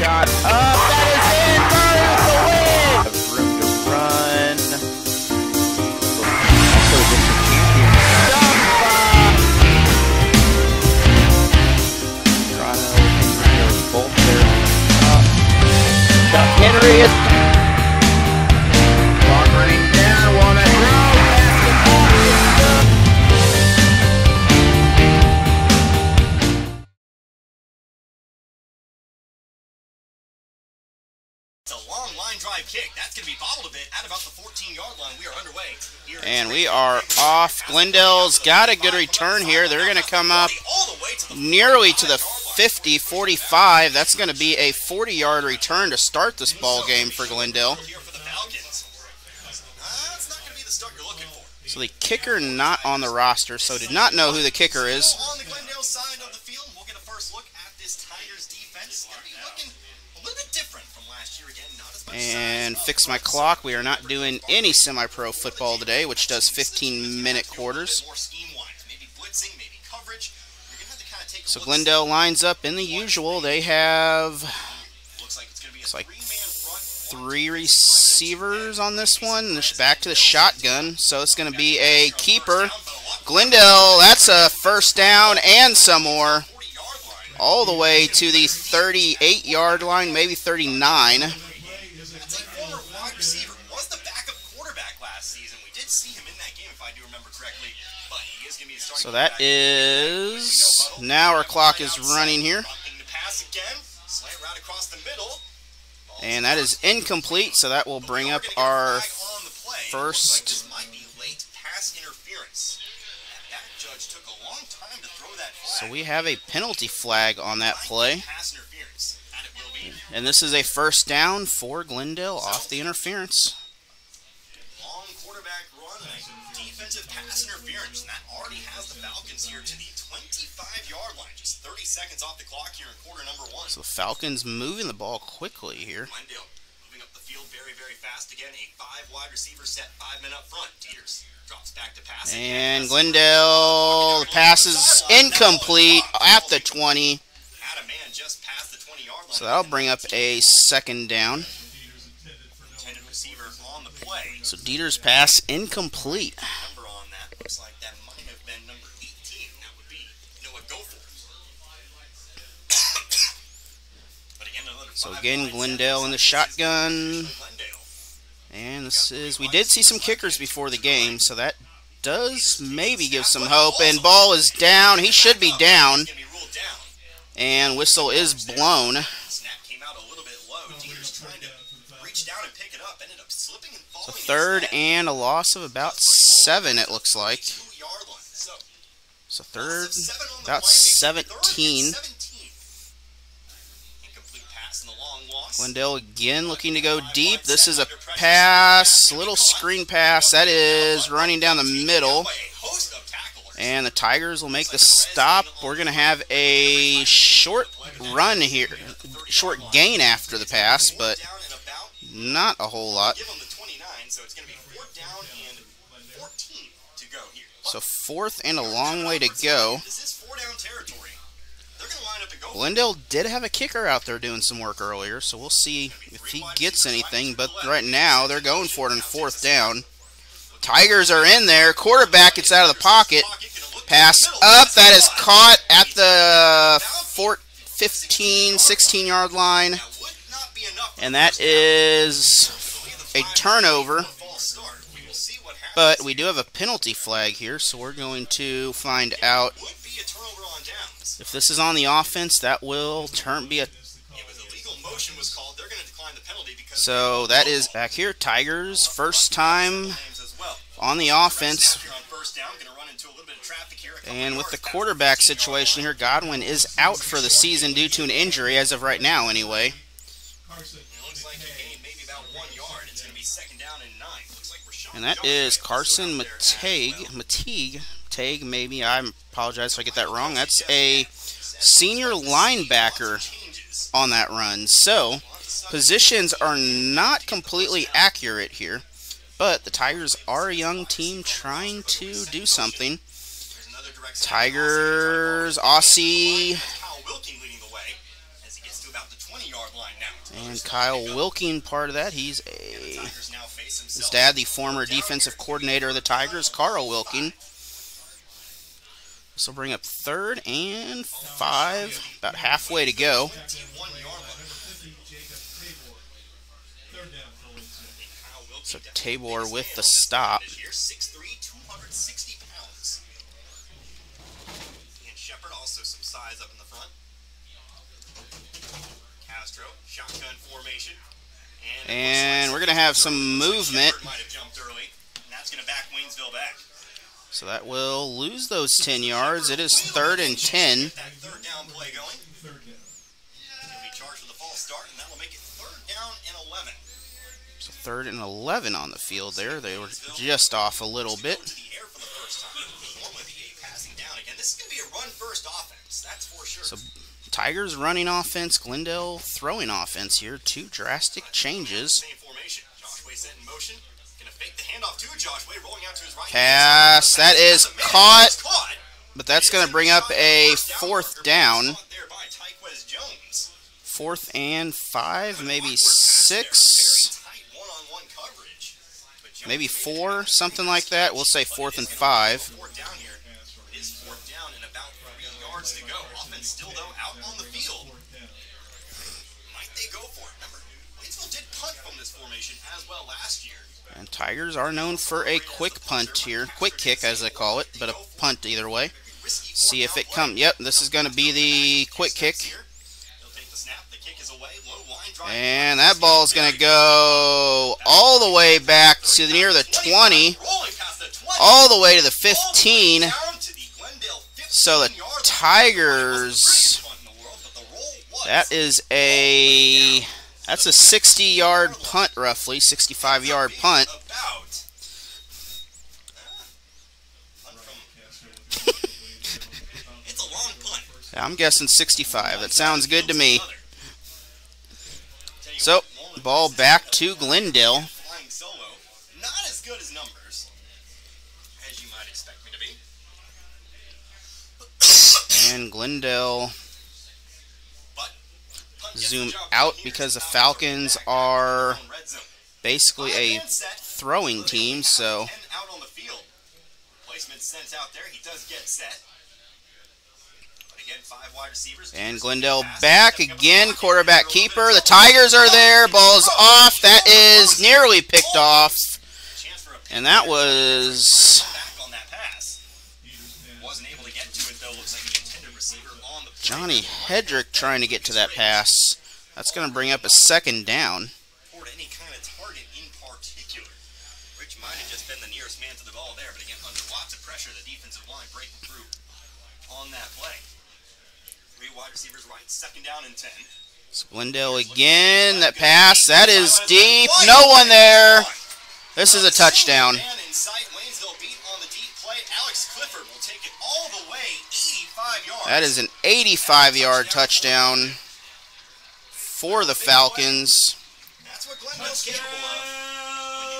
shot up. That is in for the win. Have room to run. Also district champion. Toronto and Henry are both there. Henry is clock running down. Walnut Grove basketball is good. It's a long line drive kick. That's going to be bobbled a bit at about the 14-yard line. We are underway. And we are off. Glendale's got a good return here. They're going to come up nearly to the 50, 45. That's going to be a 40-yard return to start this ball game for Glendale. So the kicker not on the roster, so did not know who the kicker is. On the Glendale side of the field, we'll get a first look at this Tigers defense. Going to be looking a little bit different from last year again. Not as much And fix my clock. We are not doing any semi-pro football today, which does 15-minute quarters. more scheme-wise, maybe blitzing, maybe coverage. You're going to have to kind of take a So look. Glendale lines up in the usual. They have Looks like it's going to be a like three-man front. 3 receivers on this one. Back to the shotgun. So it's going to be a keeper. Glendale, that's a first down and some more. 40-yard line. All the way to the 38-yard line, maybe 39. That's a former wide receiver. Was the backup quarterback last season. We did see him in that game, if I do remember correctly. But he is going to be the starting So that quarterback. is, now our clock is running here. Opting to pass again. Slant route across the middle. And that is incomplete, so that will bring up our first. This might be late pass interference. That judge took a long time to throw that flag. So we have a penalty flag on that play. Pass interference. And it will be. And this is a first down for Glendale off the interference. Long quarterback run and a defensive pass interference. And that already has the Falcons here to the 25-yard line. Just 30 seconds off the clock here in quarter number 1. So the Falcons moving the ball quickly here. Glendale moving up the field very, very fast again. A 5-wide receiver set, 5 men up front. Dieters drops back to pass. And Glendale, the pass is incomplete at the 20. Had a man just past the 20-yard line. So that'll bring up a second down. Intended receiver on the play. So Dieter's pass incomplete. Number on that looks like that might have been number 18. That would be Noah Goforth. But again, another So 5 again, wide Glendale set. in the shotgun. Glendale. And this is, we did see some kickers before the game, so that does maybe give some hope. And ball is down. He should be down. It's gonna be ruled down. And whistle is blown. Snap came out a little bit low. Dieter's trying to reach down and pick it up. Ended up slipping and falling. So third and a loss of about 7, it looks like. 2-yard line. So third, about 17. Incomplete pass in the long loss. Glendale again looking to go deep. This is a pass, little screen pass. That is running down the middle. And the Tigers will make the stop. We're going to have a short run here, short gain after the pass, but not a whole lot. Give them the 29, so it's going to be 4th down and 14 to go here. So 4th and a long way to go. This is 4-down territory. They're going to line up and go. Glendale did have a kicker out there doing some work earlier, so we'll see if he gets anything. But right now, they're going for it on 4th down. Tigers are in there. Quarterback gets out of the pocket. Pass up. That is caught at the 15, 16-yard line. That would not be enough. And that is a turnover. False start. We will see what happens. But we do have a penalty flag here, so we're going to find out Would be a turnover on downs. if this is on the offense. That will be a. It was illegal motion was called. They're going to decline the penalty because So that is back here. Tigers first time as well. on the offense. Here on first down, going to run into a little bit of traffic here. And with the quarterback situation here, Godwin is out for the season due to an injury as of right now anyway. It looks like he gained maybe about 1 yard. It's going to be 2nd down and 9. Looks like Rashawn And that Jones is might Carson also out there. Teague, maybe. I apologize if I get that wrong. That's a senior linebacker Changes. on that run. So, positions are not completely accurate here, but the Tigers are a young team trying to do something. There's another direct Tigers, Aussie, Kyle Wilking leading the way as he gets to about the 20-yard line now. And Kyle Wilking, part of that. He's his dad, the former defensive coordinator of the Tigers, Carl Wilking. This will bring up 3rd and 5, about halfway to go. So Tabor with the stop. 6'3", 260 pounds. And Shepard, also some size up in the front. Castro, shotgun formation. And we're going to have some movement. Might have jumped early, and that's going to back Waynesville back. So that will lose those 10 yards. It is 3rd and 10. That third down play going. He'll be charged with a false start, and that will make it 3rd down and 11. So 3rd and 11 on the field there. They were just off a little bit. This is going to be a run-first offense, that's for sure. So Tigers running offense, Glendale throwing offense here. 2 drastic changes. Same formation. Joshua set in motion. Going to fake the handoff to Joshua, rolling out to his right. Pass. That is caught. But that's going to bring up a 4th down. 4th and 5, maybe 6. Maybe 4, something like that. We'll say 4th and 5. To go. Offense still, though, out on the field. Might they go for it? Remember, Waynesville did punt from this formation as well last year. And Tigers are known for a quick punt here. Quick kick, as they call it, but a punt either way. See if it comes. Yep, this is going to be the quick kick. And that ball is going to go all the way back to near the 20. All the way to the 15. So the Tigers, that's a 60-yard punt, roughly 65-yard punt. I'm guessing 65. That sounds good to me. So ball back to Glendale. Not as good as numbers as you might expect me to be. And Glendale zoom out because the Falcons are basically a throwing team. So and Glendale back again, quarterback keeper. The Tigers are there. Ball's off. That is nearly picked off, and that was Johnny Hedrick trying to get to that pass. That's going to bring up a 2nd down. Any kind of target in particular. Rich might have just been the nearest man to the ball there, but again, under lots of pressure, the defensive line breaking through on that play. 3 wide receivers right, 2nd down and 10. So Glendale again, that pass, that is deep. No one there. This is a touchdown. That is an 85-yard touchdown for the Falcons. That's what Glendale's capable of.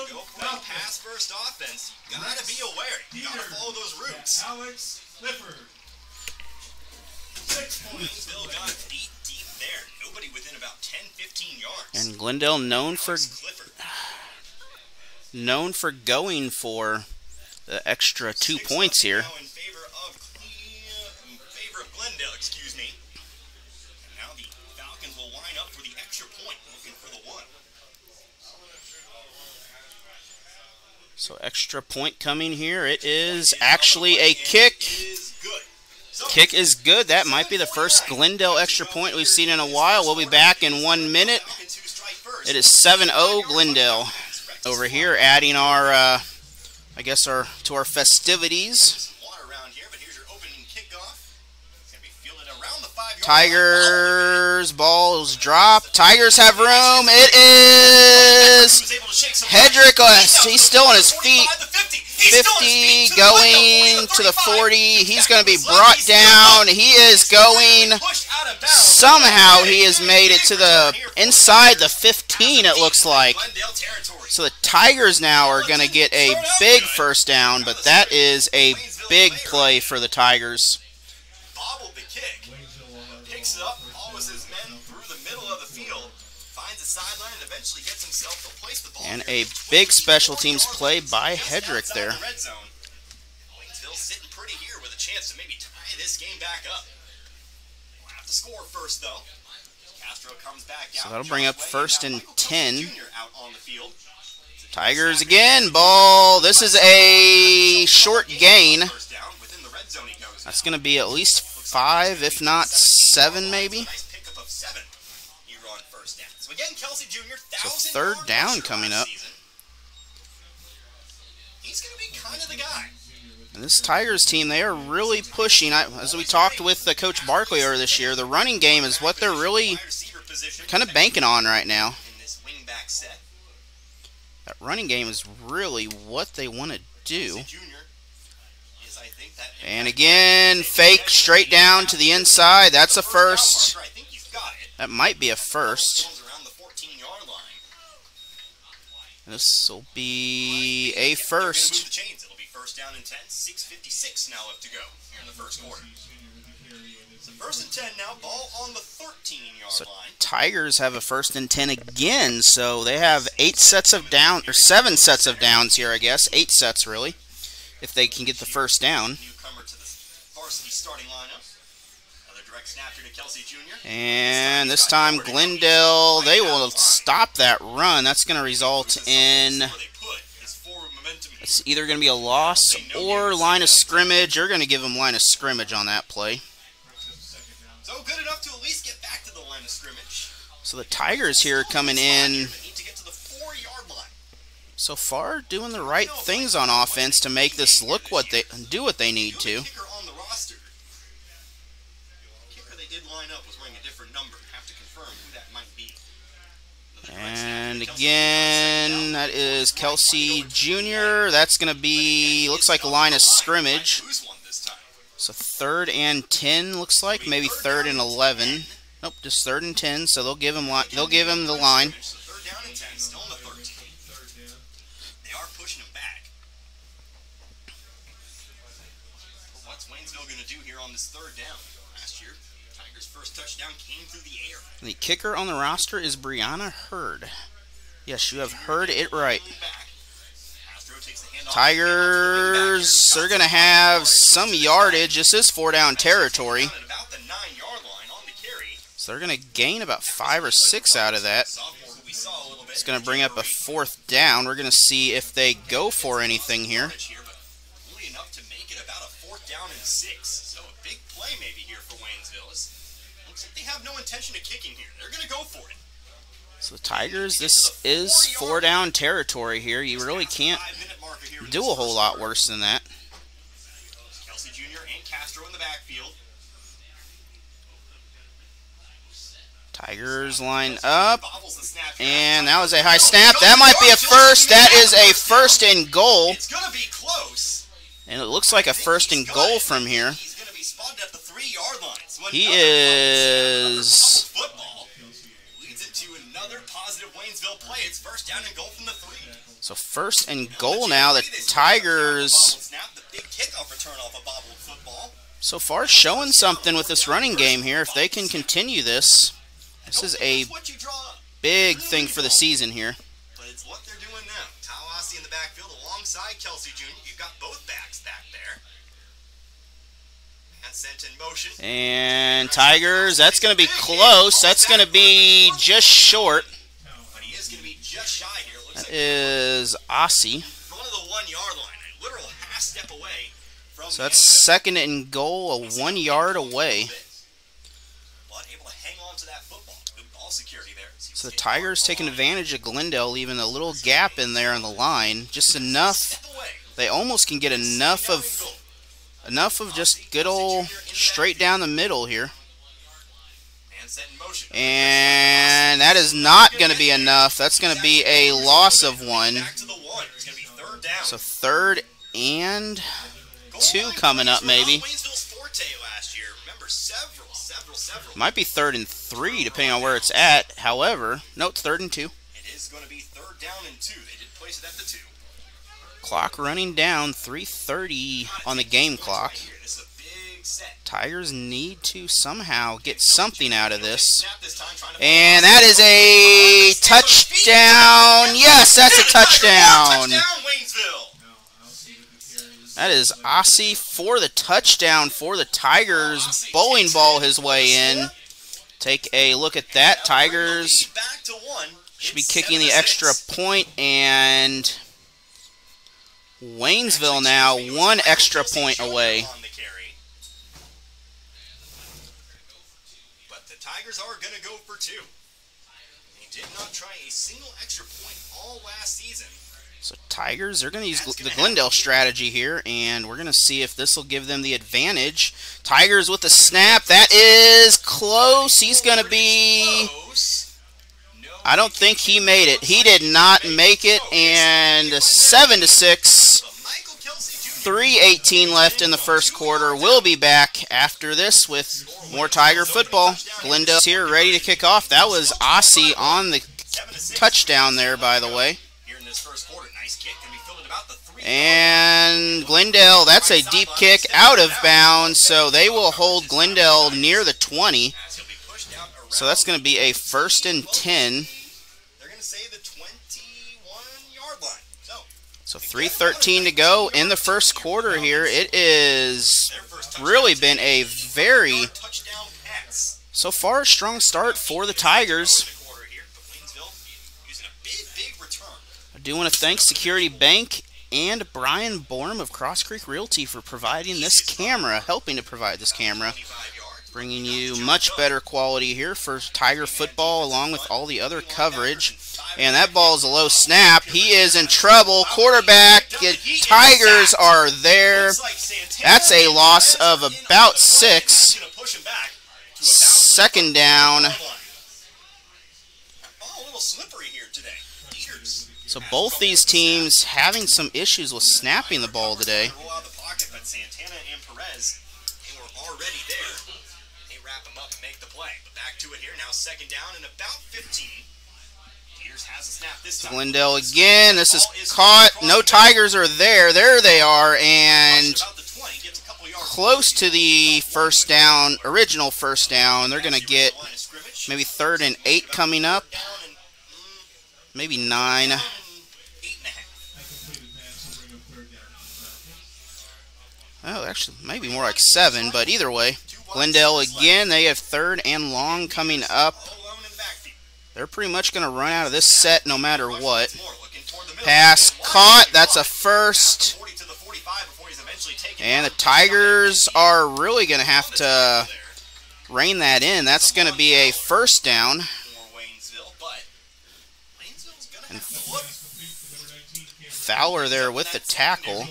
When you go for a pass-first offense, you gotta be aware. You gotta follow those routes. Alex Clifford. 6 points. Waynesville got deep there. Nobody within about 10-15 yards. And Glendale known for going for the extra 2 points here. In favor of Glendale, excuse me. And now the Falcons will line up for the extra point, looking for the 1. So extra point coming here. It is actually a kick. Kick is good. That might be the first Glendale extra point we've seen in a while. We'll be back in 1 minute. It is 7-0 Glendale over here, adding our, I guess, to our festivities. Tigers, balls drop. Tigers have room. It is Hedrick. He's still on his feet. 50 going to the 40. He's going to be brought down. He is going. Somehow he has made it to the inside the 15, it looks like. So the Tigers now are going to get a big first down, but that is a big play for the Tigers. Bobbled the kick. Picks it up, follows his men through the middle of the sideline and eventually gets himself to place the ball. And a big special teams play by Hedrick there. Red zone. Waynesville sitting pretty here with a chance to maybe tie this game back up. We'll have to score first, though. Castro comes back out. So that'll bring up first and 10. Out on the field. Tigers again, ball. This is a short gain. That's going to be at least 5, if not 7, maybe. So third down coming up. He's going to be kind of the guy. And this Tigers team, they are really pushing. As we talked with Coach Barkley earlier this year, the running game is what they're really kind of banking on right now. That running game is really what they want to do. And again, fake straight down to the inside. That's a first. That might be a first. This will be a first. It'll be first down and 10. 6:56 now left to go here in the first quarter. First and 10 now, ball on the 13-yard line. Tigers have a first and 10 again, so they have 8 sets of down, or 7 sets of downs here, I guess. 8 sets, really, if they can get the first down. And this time, Glendale, they will stop that run. That's going to result in, it's either going to be a loss or line of scrimmage. You're going to give them line of scrimmage on that play. So good enough to at least get back to the line of scrimmage. So the Tigers here coming in so far doing the right things on offense to make this look what they do what they need to. And again, that is Kelsey Jr. That's going to be, looks like a line of scrimmage. So third and 10 looks like, maybe third and 11. Nope, just third and 10. So they'll give him the line. Third down and 10, still on the 13. They are pushing him back. What's Waynesville going to do here on this third down? Last year, Tigers' first touchdown came through the air. The kicker on the roster is Brianna Hurd. Yes, you have heard it right. Tigers, they're going to have some yardage. This is 4-down territory. So they're going to gain about 5 or 6 out of that. It's going to bring up a 4th down. We're going to see if they go for anything here. Only enough to make it about a 4th down and 6. So a big play maybe here for Waynesville. Looks like they have no intention of kicking here. They're going to go for it. So the Tigers, this is 4-down territory here. You really can't do a whole lot worse than that. Kelsey Jr. and Castro in the backfield. Tigers line up. And that was a high snap. That might be a first. That is a first and goal. It's going to be close. And it looks like a first and goal from here. He's going to be spotted at the 3-yard line. He is... Leads into another positive Waynesville play. It's first down and goal from the 3. So first and goal now. The Tigers so far showing something with this running game here. If they can continue this, this is a big thing for the season here. But it's what they're doing now. Tawasi in the backfield alongside Kelsey Jr. You've got both backs back there. And sent in motion. And Tigers, that's going to be close. That's going to be just short. But he is going to be just shy here. That is Aussie. Front of the 1-yard line, a literal half step away from. So that's second and goal, a 1 yard away. But able to hang on to that football. Good ball security there. So the Tigers taking advantage of Glendale, leaving a little gap in there on the line, just enough. They almost can get enough of just good old straight down the middle here. And that is not going to be enough. That's going to be a loss of 1. So third and 2 coming up maybe. Might be third and 3 depending on where it's at. However, no, it's third and 2. It is going to be third down and 2. They did place it at the 2. Clock running down, 3:30 on the game clock. This is a big Tigers need to somehow get something out of this. And that is a touchdown. Yes, that's a touchdown. That is Ossie for the touchdown for the Tigers. Bowling ball his way in. Take a look at that. Tigers should be kicking the extra point, and Waynesville now 1 extra point away. But the Tigers are going to go for 2. They did not try a single extra point all last season. So Tigers are going to use the Glendale strategy here, and we're going to see if this will give them the advantage. Tigers with the snap. That is close. He's going to be... I don't think he made it. He did not make it, and 7-6. 3:18 left in the first quarter. We'll be back after this with more Tiger football. Glendale's here ready to kick off. That was Ossie on the touchdown there, by the way. And Glendale, that's a deep kick out of bounds, so they will hold Glendale near the 20. So that's going to be a 1st and 10. They're going to say the 21-yard line. So 3:13 to go in the first quarter here. It is really been a very, so far, a strong start for the Tigers. I do want to thank Security Bank and Brian Borm of Cross Creek Realty for providing this camera, helping to provide this camera, bringing you much better quality here for Tiger football along with all the other coverage. And that ball is a low snap. He is in trouble. Quarterback, Tigers are there. That's a loss of about 6. 2nd down. So both these teams having some issues with snapping the ball today. Santana and Perez, they were already there. They wrap them up and make the play. But back to it here now, 2nd down and about 15. Peters has a snap this time. Glendale again. This is caught. No Tigers are there. There they are, and close to the first down, original first down. They're going to get maybe 3rd and 8 coming up. Maybe 9. Oh, actually, maybe more like 7, but either way. Glendale again, they have 3rd and long coming up. They're pretty much going to run out of this set no matter what. Pass caught, that's a 1st. And the Tigers are really going to have to rein that in. That's going to be a 1st down. And Fowler there with the tackle.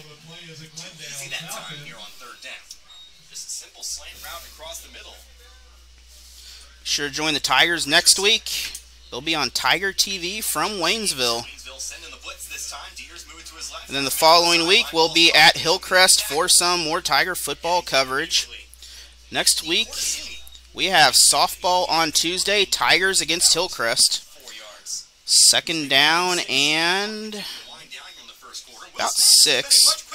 Sure to join the Tigers next week. They'll be on Tiger TV from Waynesville. And then the following week we'll be at Hillcrest for some more Tiger football coverage. Next week we have softball on Tuesday, Tigers against Hillcrest. 2nd down and about 6.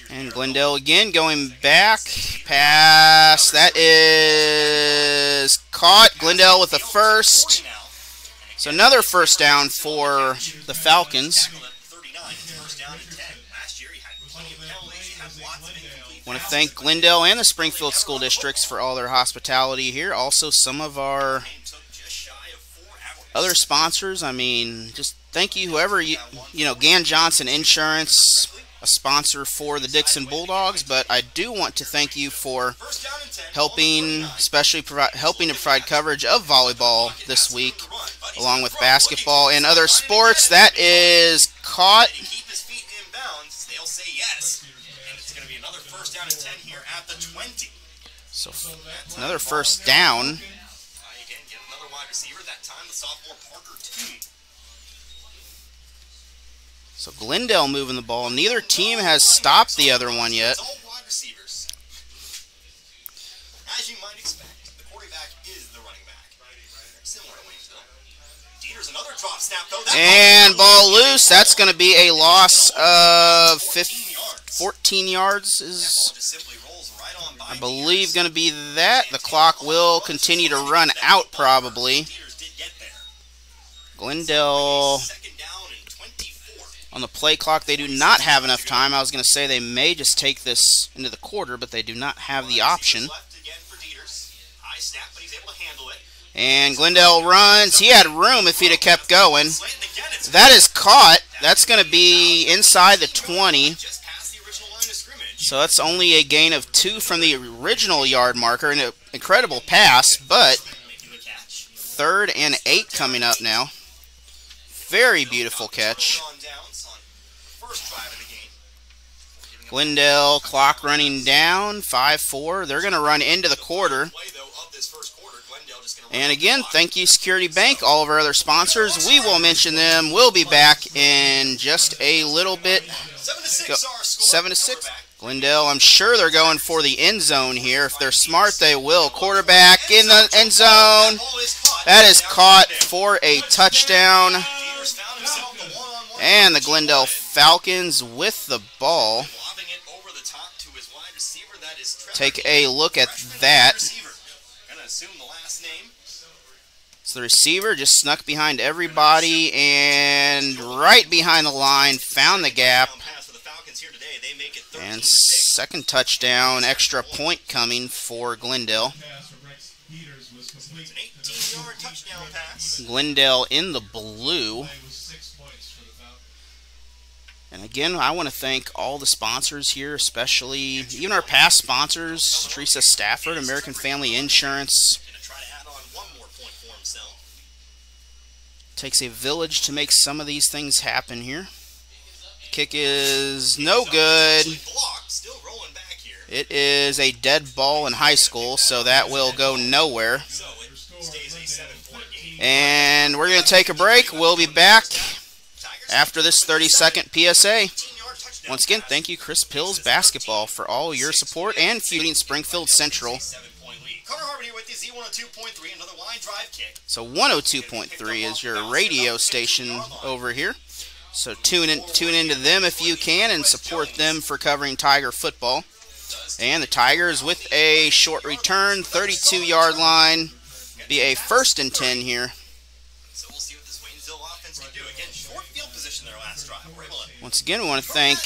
And Glendale again going back. Pass. That is caught. Glendale with the 1st. So another 1st down for the Falcons. I want to thank Glendale and the Springfield School Districts for all their hospitality here. Also some of our other sponsors. I mean, just thank you whoever, you know, Gann Johnson Insurance, a sponsor for the Dixon Bulldogs, but I do want to thank you for helping, especially helping to provide coverage of volleyball this week, along with basketball and other sports. That is caught. So another 1st down. So Glendale moving the ball. Neither team has stopped the other one yet. As you might expect, the quarterback is the running back. Similar to Waynesville. Dieter's another drop snap, though. And ball loose. That's going to be a loss of 14 yards is, I believe, going to be that. The clock will continue to run out probably. Glendale, on the play clock, they do not have enough time. I was going to say they may just take this into the quarter, but they do not have the option. And Glendale runs. He had room if he'd have kept going. That is caught. That's going to be inside the 20. So that's only a gain of 2 from the original yard marker. An incredible pass, but 3rd and 8 coming up now. Very beautiful catch. Glendale, clock running down, 5-4. They're going to run into the quarter. And again, thank you, Security Bank, all of our other sponsors. We will mention them. We'll be back in just a little bit. 7-6. Glendale, I'm sure they're going for the end zone here. If they're smart, they will. Quarterback in the end zone. That is caught for a touchdown. And the Glendale Falcons with the ball. Take a look at that. So the receiver just snuck behind everybody and right behind the line, found the gap. And second touchdown, extra point coming for Glendale. Glendale in the blue. And again, I want to thank all the sponsors here, especially even our past sponsors, Teresa Stafford, American Family Insurance. Takes a village to make some of these things happen here. Kick is no good. It is a dead ball in high school, so that will go nowhere. And we're going to take a break. We'll be back after this 30-second PSA. Once again, thank you, Chris Pills Basketball, for all your support and feuding Springfield Central. So 102.3 is your radio station over here. So tune into them if you can and support them for covering Tiger football. And the Tigers with a short return, 32-yard line. Be a 1st and 10 here. Once again, we want to thank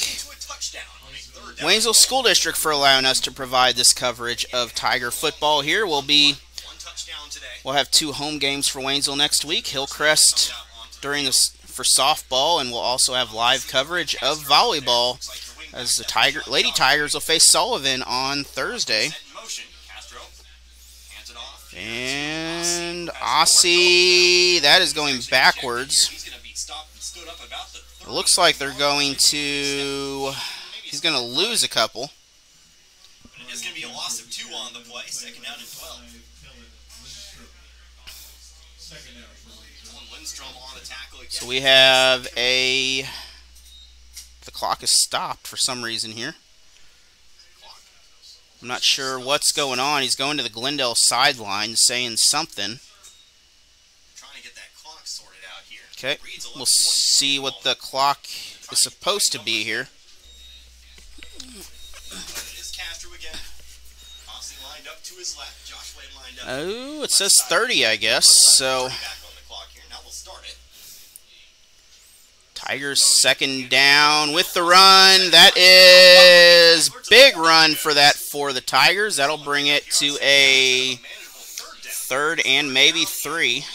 Waynesville School District for allowing us to provide this coverage of Tiger football here. We'll have 2 home games for Waynesville next week. Hillcrest for softball, and we'll also have live coverage of volleyball as the Lady Tigers will face Sullivan on Thursday. And Aussie, that is going backwards. It looks like they're going to... He's going to lose a couple. It's going to be a loss of 2 on the play. 2nd down and 12. So we have the clock is stopped for some reason here. I'm not sure what's going on. He's going to the Glendale sideline saying something. Okay, we'll see what the clock is supposed to be here. Oh, it says 30, I guess. So Tigers 2nd down with the run. That is big run for the Tigers. That'll bring it to a 3rd and maybe 3.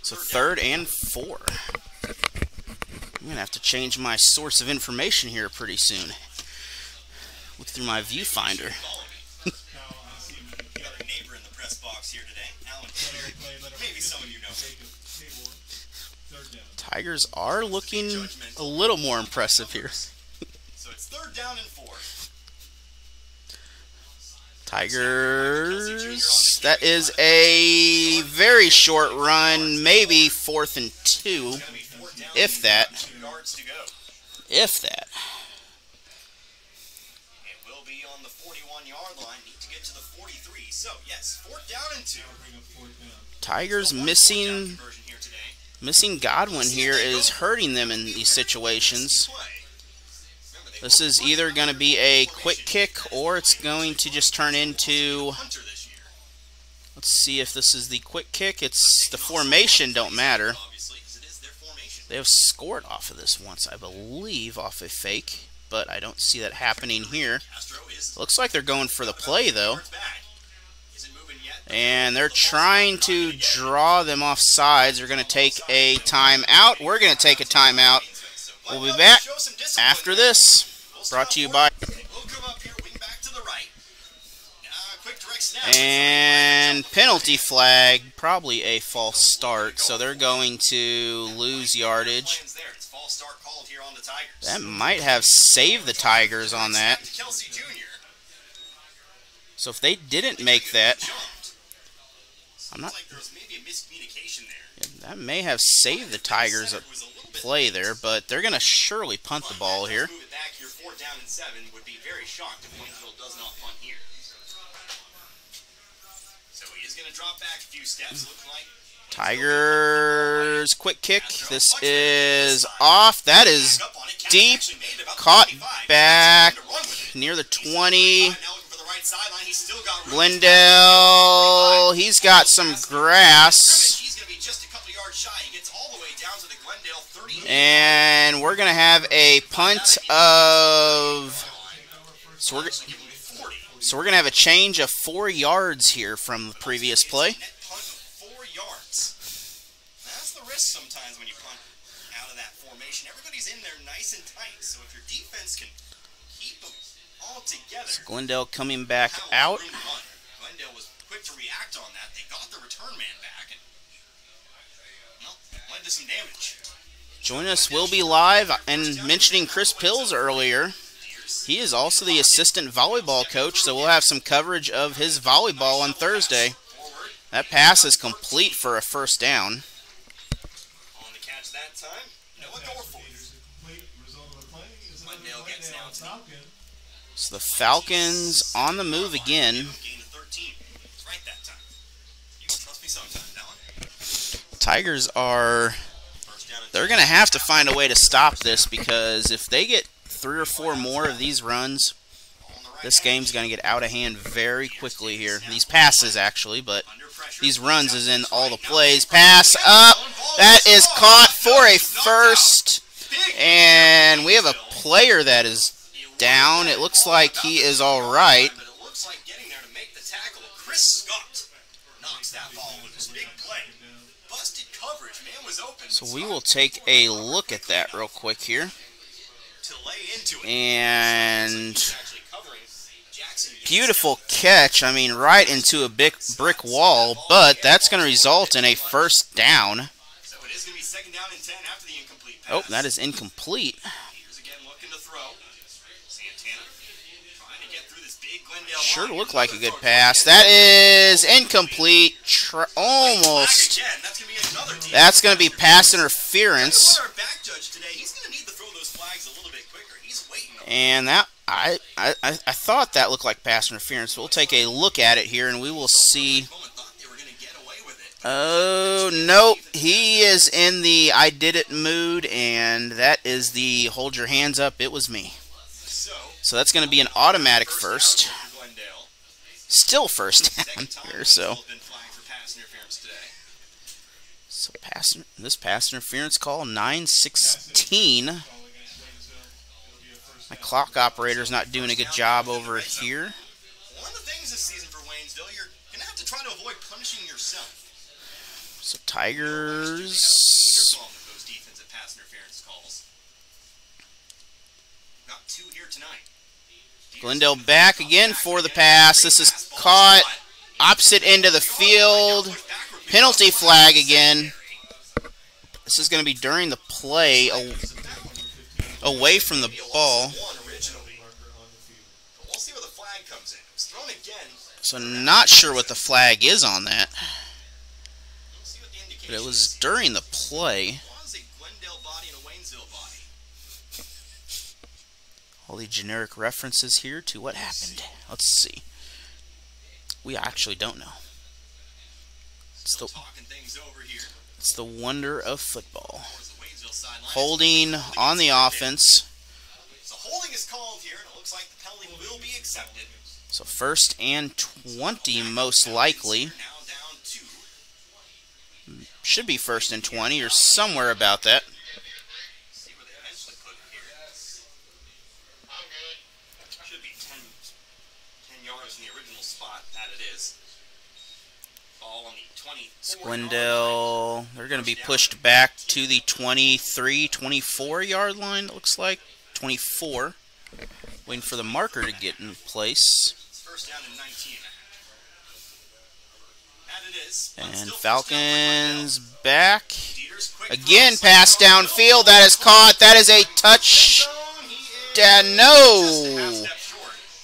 So 3rd and 4. I'm going to have to change my source of information here pretty soon. Look through my viewfinder. Tigers are looking a little more impressive here. So it's 3rd down and 4. Tigers, that is a very short run, maybe 4th and 2, if that. If that. It will be on the 41-yard line. Need to get to the 43. So, yes, 4th down and 2. Tigers missing Missing Godwin here is hurting them in these situations. This is either going to be a quick kick or it's going to just turn into... Let's see if this is the quick kick. It's the formation don't matter. They have scored off of this once, I believe, off a fake. But I don't see that happening here. Looks like they're going for the play, though. And they're trying to draw them off sides. They're going to take a timeout. We're going to take a timeout. We'll be back after this. Brought to you by... And penalty flag, probably a false start, so they're going to lose yardage. That might have saved the Tigers on that. So if they didn't make that, I'm not... Yeah, that may have saved the Tigers a play there, but they're going to surely punt the ball here. Tigers quick kick. This is off. That is deep. Caught back near the 20. Glendale. He's got some grass. And we're going to have a punt of... So we're going to have a change of 4 yards here from the previous play. 4 yards. That's the risk sometimes when you punt out of that formation. Everybody's in there nice and tight, so if your defense can keep them all together. So Glendale coming back out. Glendale was quick to react on that. They got the return man back and led to some damage. Join us, we'll be live. And mentioning Chris Pills earlier, he is also the assistant volleyball coach, so we'll have some coverage of his volleyball on Thursday. That pass is complete for a first down. On the catch that time, Noah Gorforth. So the Falcons on the move again. Tigers are... They're going to have to find a way to stop this, because if they get 3 or 4 more of these runs, this game's going to get out of hand very quickly here. These passes, actually, but these runs is in all the plays. Pass up. That is caught for a first. And we have a player that is down. It looks like he is all right. So we will take a look at that real quick here. And beautiful catch. I mean, right into a big brick wall, but that's going to result in a first down. Oh, that is incomplete. Sure looked like a good pass. That is incomplete. Almost. That's going to be pass interference. And that I thought that looked like pass interference. We'll take a look at it here and we will see. Oh, nope. He is in the I did it mood, and that is the hold your hands up, it was me. So that's going to be an automatic first. Still first down here, so this pass interference call, 9:16. My clock operator's not doing a good job over here. One of the things this season for Waynesville, you're going to have to try to avoid punishing yourself. So Tigers. Those defensive pass interference calls. Got 2 here tonight. Glendale back again for the pass. This is caught opposite end of the field. Penalty flag again. This is going to be during the play, away from the ball. So not sure what the flag is on that. But it was during the play. All the generic references here to what happened. Let's see. We actually don't know. It's It's the wonder of football. Holding on the offense. So holding is called here, and it looks like the penalty will be accepted. So 1st and 20 most likely. Should be 1st and 20 or somewhere about that. See where they eventually put it here. Should be 10 yards in the original spot. That it is. Ball on the 24. Glendale, they're going to be pushed back to the 23, 24 yard line, it looks like. 24. Waiting for the marker to get in place. First down and 19. And Falcons back. Again, pass downfield. That is caught. That is a touchdown. No.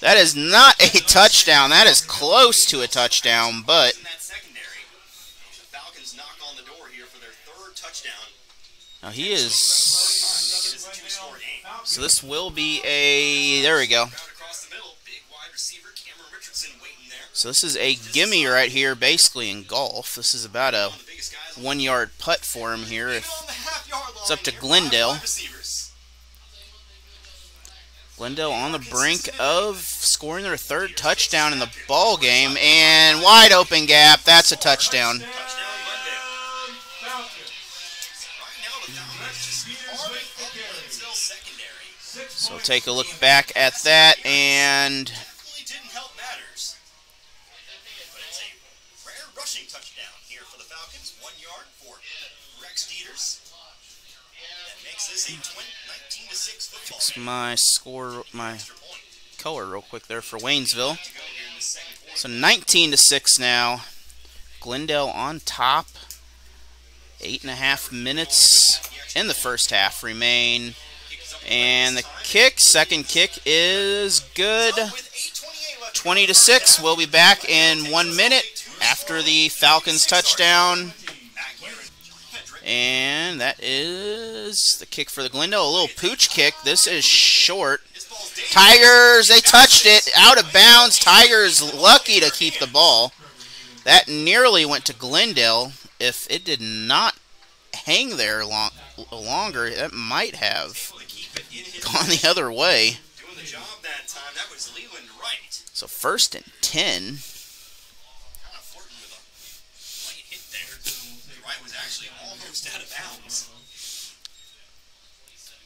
That is not a touchdown. That is close to a touchdown, but now he is. So this will be a. There we go. So this is a gimme right here, basically in golf. This is about a 1 yard putt for him here. It's up to Glendale. Glendale on the brink of scoring their 3rd touchdown in the ball game, and wide open gap. That's a touchdown. So take a look back at that, and touchdown here for the Falcons. 1 yard for Rex Dieters. That makes this a 19-6 football fix game. my score, my color real quick there for Waynesville. So 19-6 now. Glendale on top. 8.5 minutes in the first half remain. And the kick, second kick is good. 20-6. We'll be back in 1 minute after the Falcons touchdown. And that is the kick for the Glendale. A little pooch kick. This is short. Tigers, they touched it. Out of bounds. Tigers lucky to keep the ball. That nearly went to Glendale. If it did not hang there longer, that might have gone the other way. So 1st and 10. Out of bounds.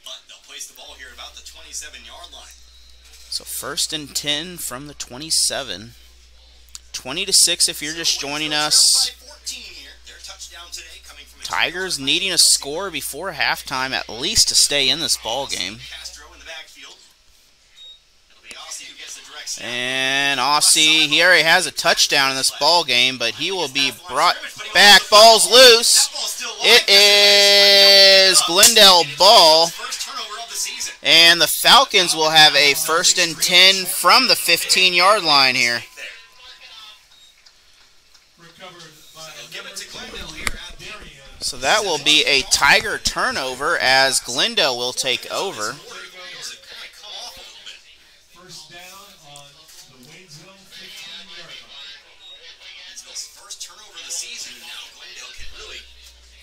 But they'll place the ball here at about the 27-yard line. So 1st and 10 from the 27. 20-6 if you're just joining us. Tigers needing a score before halftime at least to stay in this ball game. And Aussie, he already has a touchdown in this ball game, but he will be brought back. Ball's loose. It is Glendale ball. And the Falcons will have a 1st and 10 from the 15-yard line here. So that will be a Tiger turnover as Glendale will take over. First down on the Waynesville 15-yard line. Waynesville's first turnover of the season, and now Glendale can really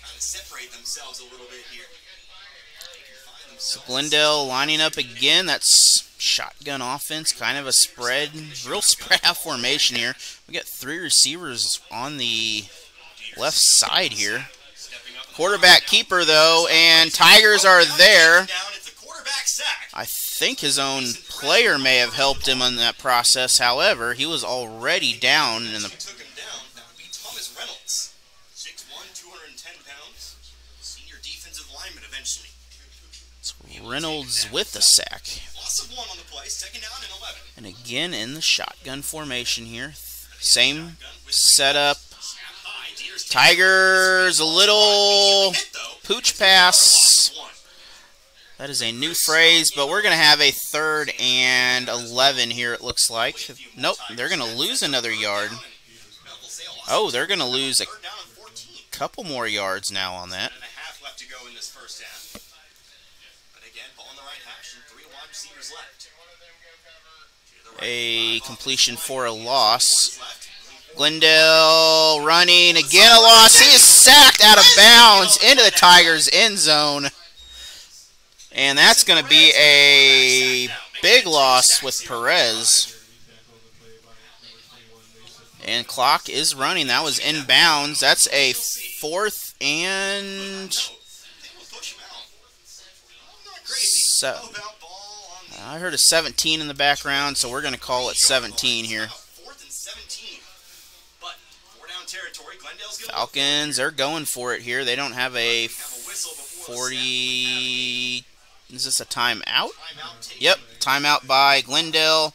kind of separate themselves a little bit here. So Glendale lining up again. That's shotgun offense, kind of a spread, real spread out formation here. We got 3 receivers on the left side here. Quarterback keeper though, and Tigers are there. I think his own player may have helped him in that process. However, he was already down in the. It's Reynolds with the sack. And again in the shotgun formation here. Same setup. Tigers, a little pooch pass. That is a new phrase, but we're going to have a 3rd and 11 here, it looks like. Nope, they're going to lose another yard. Oh, they're going to lose a couple more yards now on that. A completion for a loss. Glendale running, again a loss. He is sacked out of bounds into the Tigers' end zone. And that's going to be a big loss with Perez. And clock is running. That was inbounds. That's a 4th and... I heard a 17 in the background, so we're going to call it 17 here. Falcons, they're going for it here. They don't have a 40... Is this a timeout? Yep, timeout by Glendale.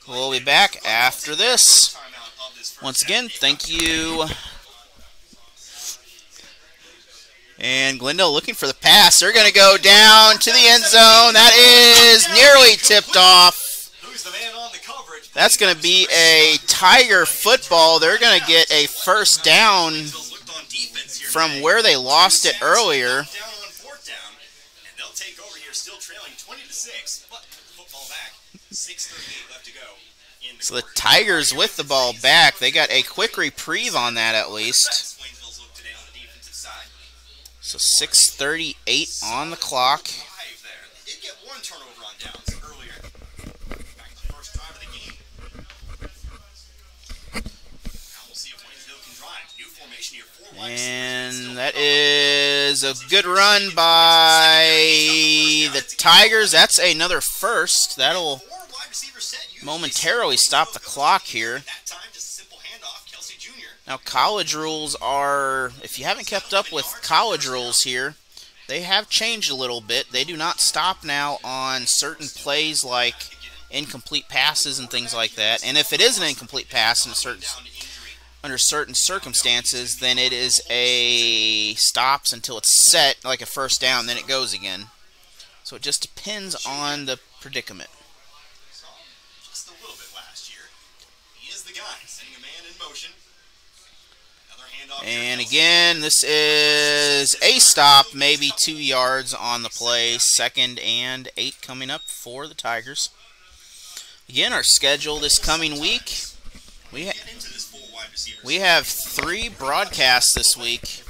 We'll be back after this. Once again, thank you. And Glendale looking for the pass. They're going to go down to the end zone. That is nearly tipped off. That's going to be a Tiger football. They're going to get a first down from where they lost it earlier. So the Tigers with the ball back. They got a quick reprieve on that at least. So 6:38 on the clock. And that is a good run by the Tigers. That's another first. That'll momentarily stop the clock here. Now, college rules are, if you haven't kept up with college rules here, they have changed a little bit. They do not stop now on certain plays like incomplete passes and things like that. And if it is an incomplete pass under certain circumstances, then it is a stops until it's set, like a first down, then it goes again. So it just depends on the predicament. Just a little bit last year. He is the guy sending a man in motion. And again, this is a stop, maybe 2 yards on the play. 2nd and 8 coming up for the Tigers. Again, our schedule this coming week, we have 3 broadcasts this week.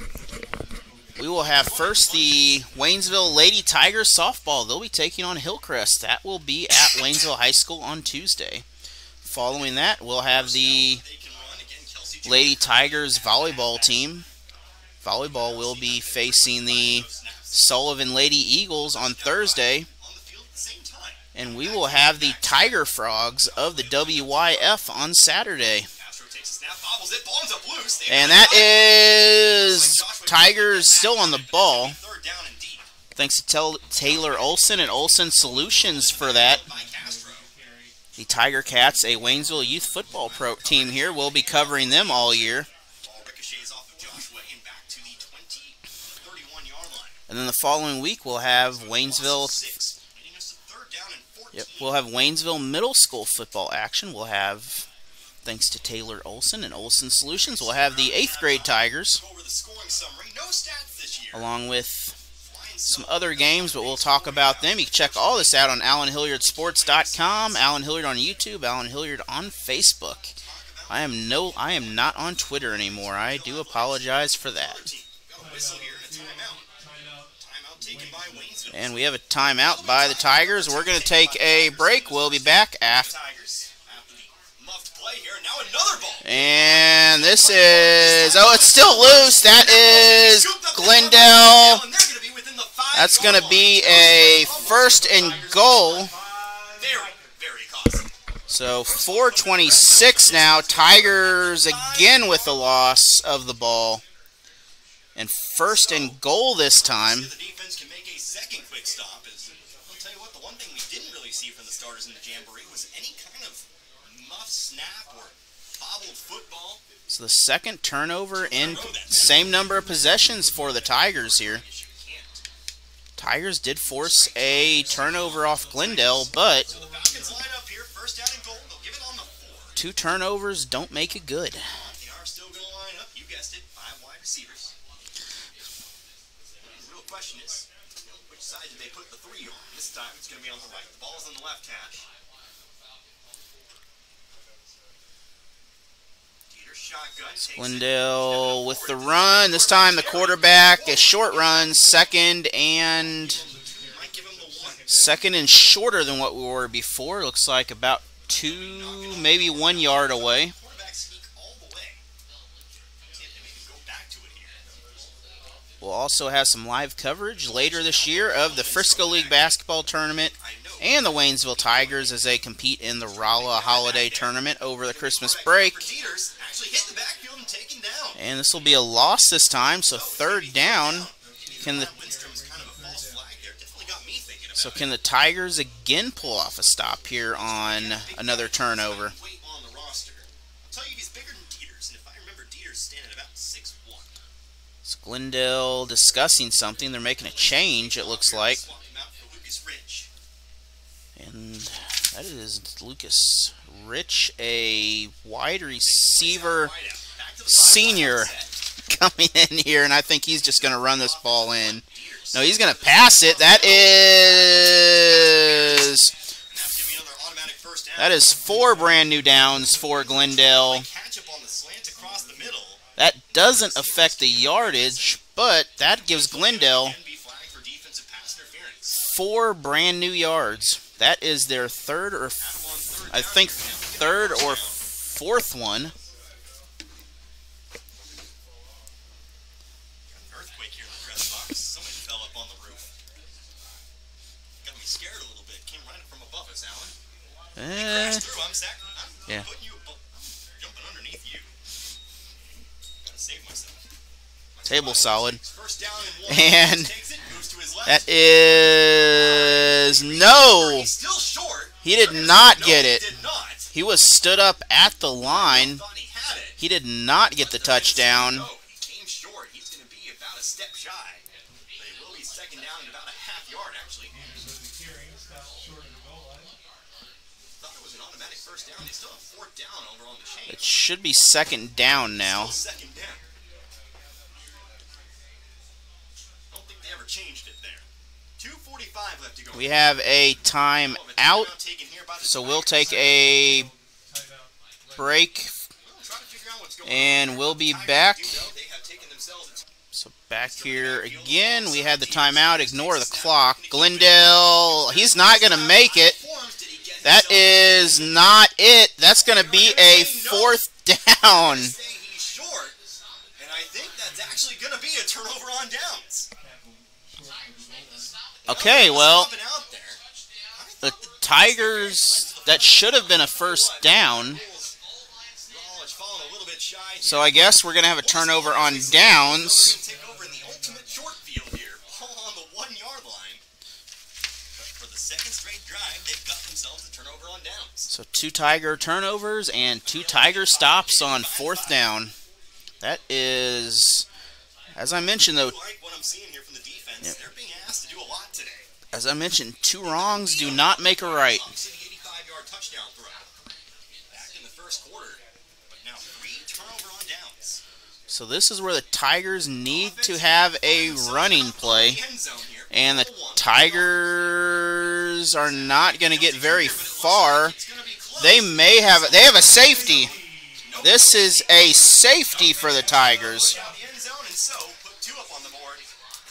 We will have first the Waynesville Lady Tigers softball. They'll be taking on Hillcrest. That will be at Waynesville High School on Tuesday. Following that, we'll have the Lady Tigers volleyball team. Volleyball will be facing the Sullivan Lady Eagles on Thursday. And we will have the Tiger Frogs of the WYF on Saturday. And that is Tigers still on the ball. Thanks to Taylor Olson and Olson Solutions for that. The Tiger Cats, a Waynesville youth football pro team here, will be covering them all year. And then the following week we'll have Waynesville. We'll have Waynesville Middle School football action. We'll have, thanks to Taylor Olson and Olson Solutions, we'll have the 8th grade Tigers, along with some other games, but we'll talk about them. You can check all this out on AllenHilliardSports.com, Allen Hilliard on YouTube, Allen Hilliard on Facebook. I am not on Twitter anymore. I do apologize for that. And we have a timeout by the Tigers. We're going to take a break. We'll be back after. And this is, oh, it's still loose. That is Glendale. That's going to be a 1st and goal. So 4:26 now. Tigers again with the loss of the ball. And 1st and goal this time. So the 2nd turnover in same number of possessions for the Tigers here. Tigers did force a turnover off Glendale, but 2 turnovers don't make it good. They are still going to line up. You guessed it, 5 wide receivers. The real question is, which side did they put the 3 on? This time it's going to be on the right. The ball's on the left hash. Teeter shot. Glendale with the run. This time the quarterback, a short run, second and shorter than what we were before. Looks like about 2, maybe 1 yard away. We'll also have some live coverage later this year of the Frisco League basketball tournament and the Waynesville Tigers as they compete in the Rolla Holiday Tournament over the Christmas break. And this will be a loss this time, so third down. Can the Tigers again pull off a stop here on another turnover? It's Glendale discussing something. They're making a change, it looks like. And that is Lucas Rich, a wide receiver senior, coming in here, and I think he's just going to run this ball in. No, he's going to pass it. That is 4 brand new downs for Glendale. That doesn't affect the yardage, but that gives Glendale 4 brand new yards. That is their third or fourth one. Earthquake here in the press box. Somebody fell up on the roof. Got me scared a little bit. Came right from above us, Alan. Crashed through. I'm putting you above. I'm jumping underneath you. Gotta save myself. Table solid. First down and 1. And that is no. Still short. He did not get it. He was stood up at the line. He did not get the touchdown. He came short. He's going to be about a step shy. But it will be second down and about a half yard, actually. Thought it was an automatic first down. They still have 4th down over on the chain. It should be second down now. Second down. I don't think they ever changed it there. 2:45 left to go. We have a time out, so we'll take a break, and we'll be back. So back here again, we had the timeout. Ignore the clock. Glendale, he's not going to make it. That is not it. That's going to be a 4th down. And I think that's actually going to be a turnover on downs. Okay, well, the Tigers, that should have been a first down. So I guess we're going to have a turnover on downs. So 2 Tiger turnovers and 2 Tiger stops on 4th down. That is, as I mentioned, though, yep. As I mentioned, 2 wrongs do not make a right. So this is where the Tigers need to have a running play, and the Tigers are not going to get very far. They have a safety. This is a safety for the Tigers.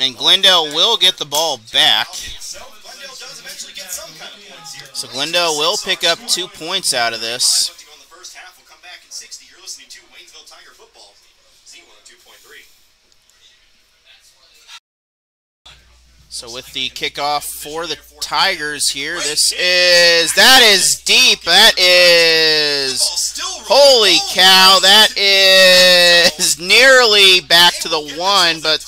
And Glendale will get the ball back. So Glendale will pick up 2 points out of this. So with the kickoff for the Tigers here, that is deep. That is, holy cow, that is nearly back to the 1, but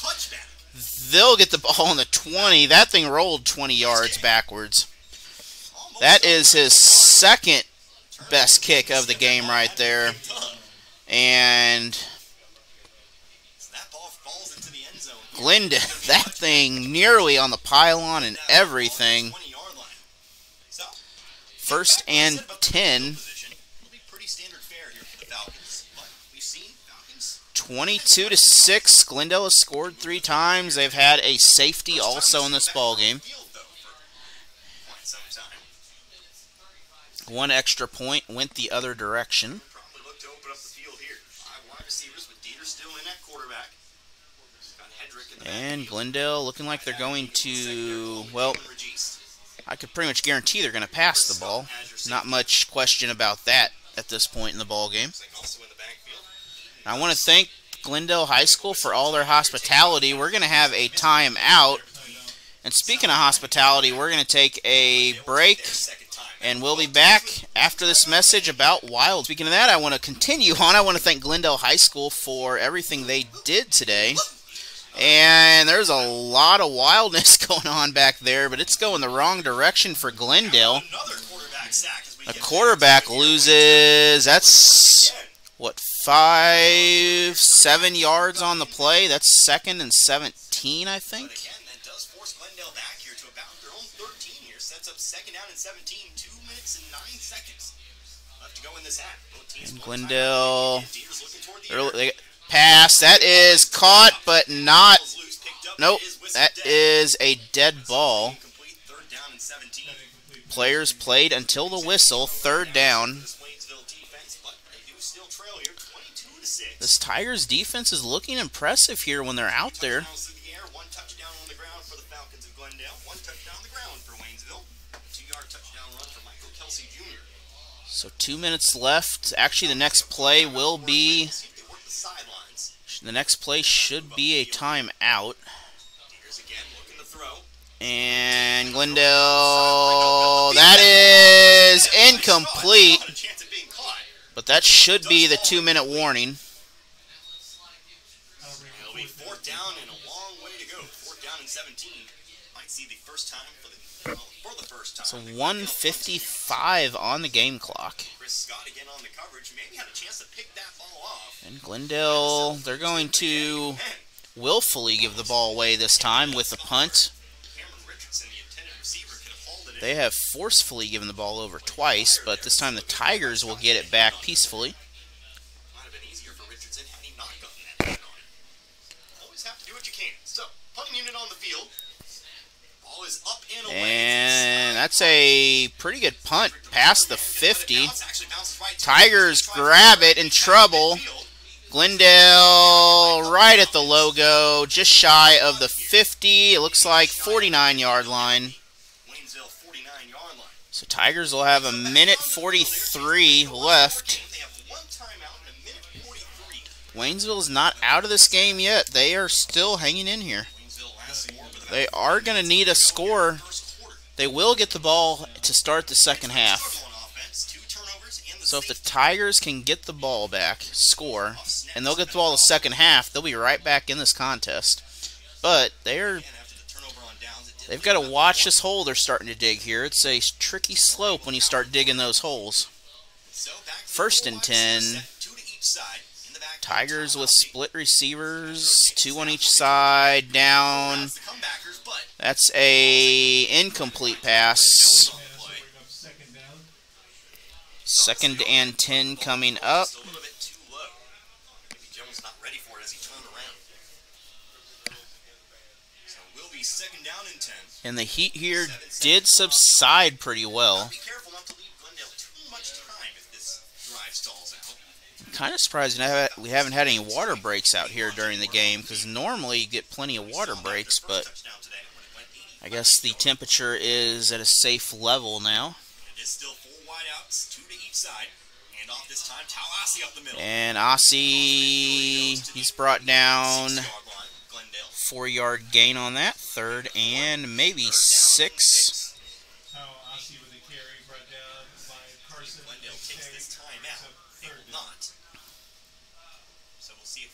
they'll get the ball on the 20. That thing rolled 20 yards backwards. That is his second best kick of the game right there. And Glendale, that thing nearly on the pylon and everything. 1st and 10. 22-6. Glendale has scored 3 times. They've had a safety also in this ball game. 1 extra point went the other direction. receivers with Dieter still in at quarterback. Got Hedrick in the And Glendale looking like they're going to, well, I could pretty much guarantee they're going to pass the ball. Not much question about that at this point in the ball game. I want to thank Glendale High School for all their hospitality. We're going to have a timeout. And speaking of hospitality, we're going to take a break. And we'll be back after this message about Wild. Speaking of that, I want to continue on. I want to thank Glendale High School for everything they did today. And there's a lot of wildness going on back there, but it's going the wrong direction for Glendale. A quarterback loses, that's, what, 5, 7 yards on the play? That's 2nd and 17, I think. That does force Glendale back here to about their own 13 here. Sets up 2nd down and 17, 2 minutes and 9 seconds left to go in this half. And Glendale, they pass, that is caught, but not, nope, that is a dead ball. Players played until the whistle, 3rd down. This Tigers defense is looking impressive here when they're out there. One touchdown on the ground for the Falcons of Glendale, 1 touchdown on the ground for Waynesville, 2-yard touchdown run for Michael Kelsey Jr. So 2 minutes left. Actually, the next play will be, the next play should be a timeout. And Glendale, that is incomplete. But that should be the 2-minute warning. It'll be 4th down and a long way to go. 4th down and 17. Might see the first time for the first time. So 1:55 on the game clock. Chris Scott again on the coverage. Maybe had a chance to pick that ball off. And Glendale, they're going to willfully give the ball away this time with the punt. They have forcefully given the ball over twice, but this time the Tigers will get it back peacefully. Might have been easier for Richardson had he not gotten that on it. Always have to do what you can. So, punting unit on the field. Ball is up and away. And that's a pretty good punt past the 50. Tigers grab it in trouble. Glendale right at the logo, just shy of the 50. It looks like 49-yard line. So Tigers will have 1:43 left. Waynesville is not out of this game yet. They are still hanging in here. They are going to need a score. They will get the ball to start the second half. So if the Tigers can get the ball back, score, and they'll get the ball the second half, they'll be right back in this contest. But they've got to watch this hole they're starting to dig here. It's a tricky slope when you start digging those holes. 1st and 10. Tigers with split receivers, 2 on each side, down. That's a incomplete pass. 2nd and 10 coming up. And the heat here did subside pretty well. I'm kind of surprised we haven't had any water breaks out here during the game, because normally you get plenty of water breaks, but I guess the temperature is at a safe level now. And Ossie, he's brought down 4-yard gain on that. 3rd and maybe 6. So we'll see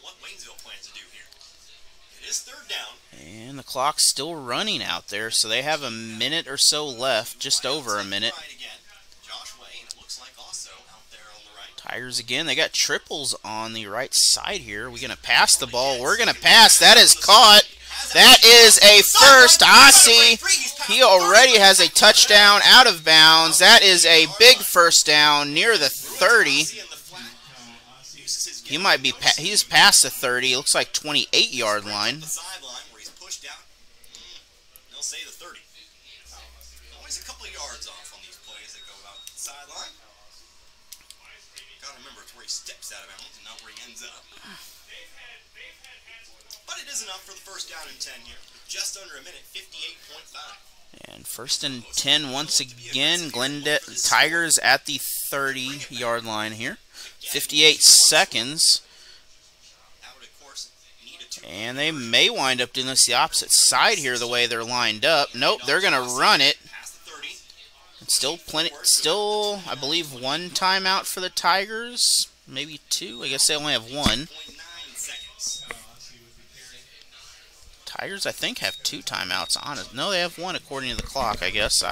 what Waynesville plans to do here. It is 3rd down. And the clock's still running out there, so they have a minute or so left, just over a minute. Tigers again, they got triples on the right side here. We're going to pass the ball. We're going to pass. That is caught. That is a first. Ossie, he already has a touchdown out of bounds. That is a big first down near the 30. He's past the 30. It looks like 28-yard line. remember it's where he steps out of bounds and not where he ends up. But it is enough for the first down and 10 here. Just under a minute, 58.5. And first and 10 once again. Glendale Tigers at the 30-yard line here. 58 seconds. And they may wind up doing this the opposite side here the way they're lined up. Nope, they're going to run it. Still I believe, one timeout for the Tigers. Maybe two. I guess they only have one. Tigers, I think, have two timeouts on it. No, they have one according to the clock, I guess.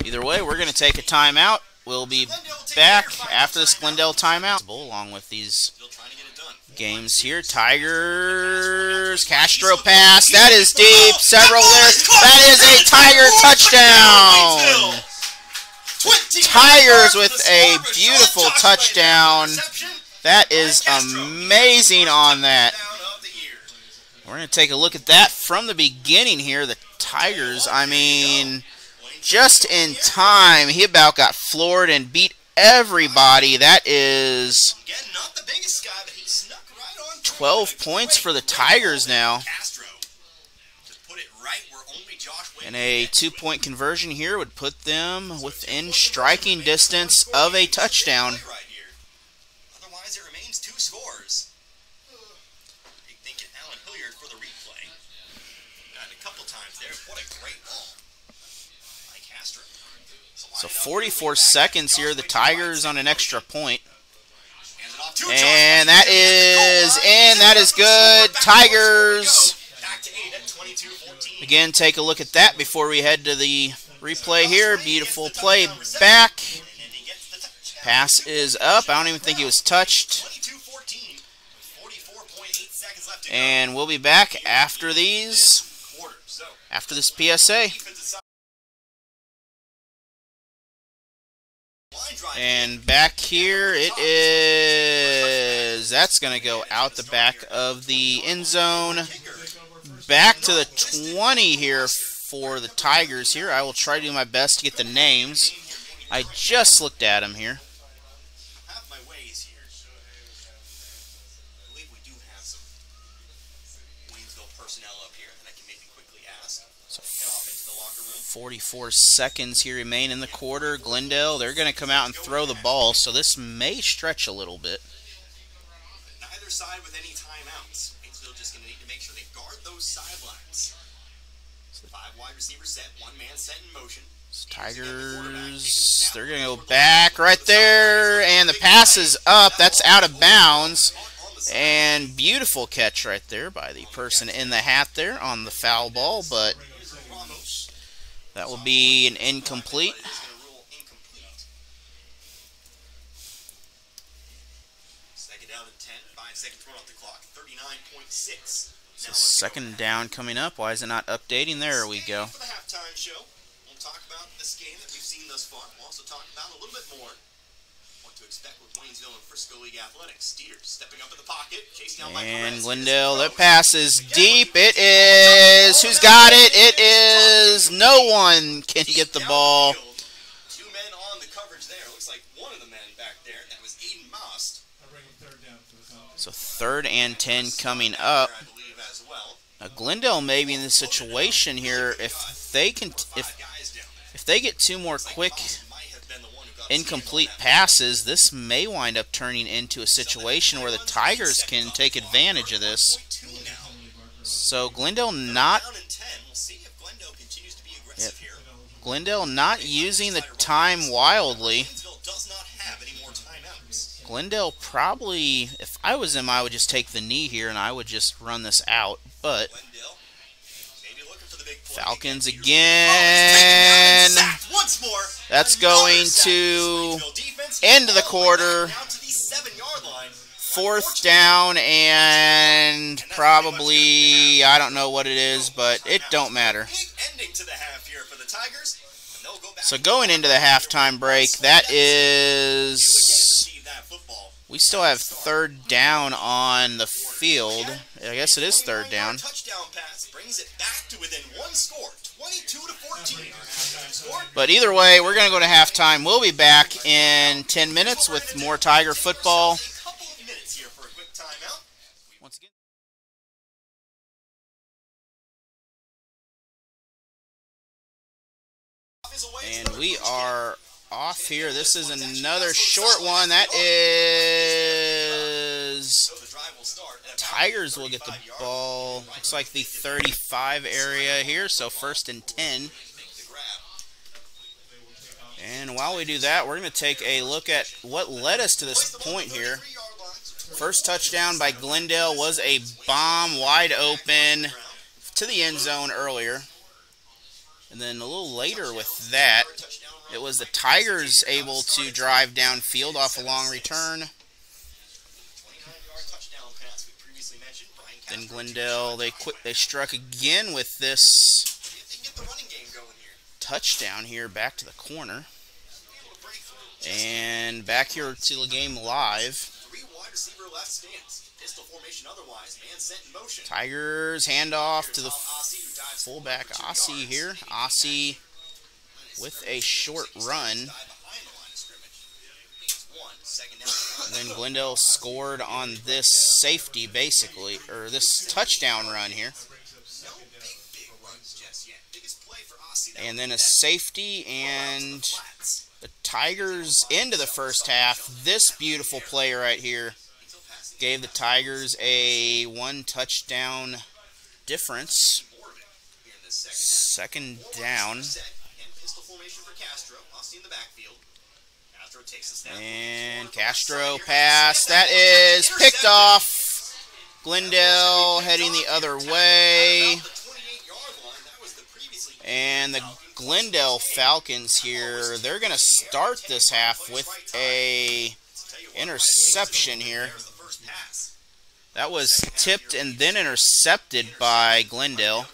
Either way, we're going to take a timeout. We'll be back after this Glendale timeout. Along with these games here. Tigers, Castro pass. That is deep. Several there. That is a Tiger touchdown. Tigers with a beautiful touchdown. That is amazing on that. We're going to take a look at that from the beginning here. The Tigers, I mean, just in time, he about got floored and beat everybody. That is 12 points for the Tigers now. And a 2-point conversion here would put them within striking distance of a touchdown. Otherwise, it remains 2 scores. Big thinking Allen Hilliard for the replay. And a couple times there. What a great ball by Castro. So 44 seconds here. The Tigers on an extra point. And that is in. That is good. Tigers. Again, take a look at that before we head to the replay here. Beautiful play back. Pass is up. I don't even think he was touched. And we'll be back after these, after this PSA. And back here it is. That's going to go out the back of the end zone. Back to the 20 here for the Tigers here. I will try to do my best to get the names. I just looked at them here. I believe we do have some Waynesville personnel up here that I can maybe quickly ask. So 44 seconds here remain in the quarter. Glendale, they're going to come out and throw the ball, so this may stretch a little bit. Neither side with any timeouts. Waynesville just going to need to make sure they guard those sidelines. 5 wide receiver set, 1 man set in motion. Tigers, they're going to go back right there, and the pass is up. That's out of bounds. And beautiful catch right there by the person in the hat there on the foul ball, but that will be an incomplete. Second down and 10, 5 seconds run off the clock, 39.6. So second down coming up. Why is it not updating? There we go. For the halftime show, we'll talk about this game that we've seen thus far. We'll also talk about a little bit more what to expect with Waynesville and Frisco League athletics. Steers stepping up in the pocket, chasing down and Glendale, that pass is deep. It is. Who's got it? It is. No one can get the ball. 2 men on the coverage there. Looks like one of the men back there. That was Aiden Most. So 3rd and 10 coming up. Now Glendale may be in this situation here. If they get 2 more quick incomplete passes, this may wind up turning into a situation where the Tigers can take advantage of this. So Glendale not Glendale not using the time wildly. Glendale probably, if I was him, I would just take the knee here and I would just run this out. But Falcons again. That's going to end the quarter. 4th down and probably, I don't know what it is, but it don't matter. So going into the halftime break, that is, we still have 3rd down on the field. I guess it is 3rd down. Touchdown pass brings it back to within 1 score, 22-14. But either way, we're going to go to halftime. We'll be back in 10 minutes with more Tiger football. Once again. And we are off here. This is another short one. That is... Tigers will get the ball. Looks like the 35 area here, so 1st and 10. And while we do that, we're going to take a look at what led us to this point here. First touchdown by Glendale was a bomb wide open to the end zone earlier. And then a little later with that, it was the Tigers able to drive downfield off a long return. Then Glendale, they struck again with this touchdown here back to the corner. And back here to the game live. Tigers handoff to the fullback Ossie here. Ossie with a short run. And then Glendale scored on this safety, basically, or this touchdown run here. And then a safety, and the Tigers into the first half. This beautiful play right here gave the Tigers a 1-touchdown difference. 2nd down. And Castro pass. That is picked off. Glendale heading the other way. And the Glendale Falcons here, they're going to start this half with a interception here. That was tipped and then intercepted by Glendale.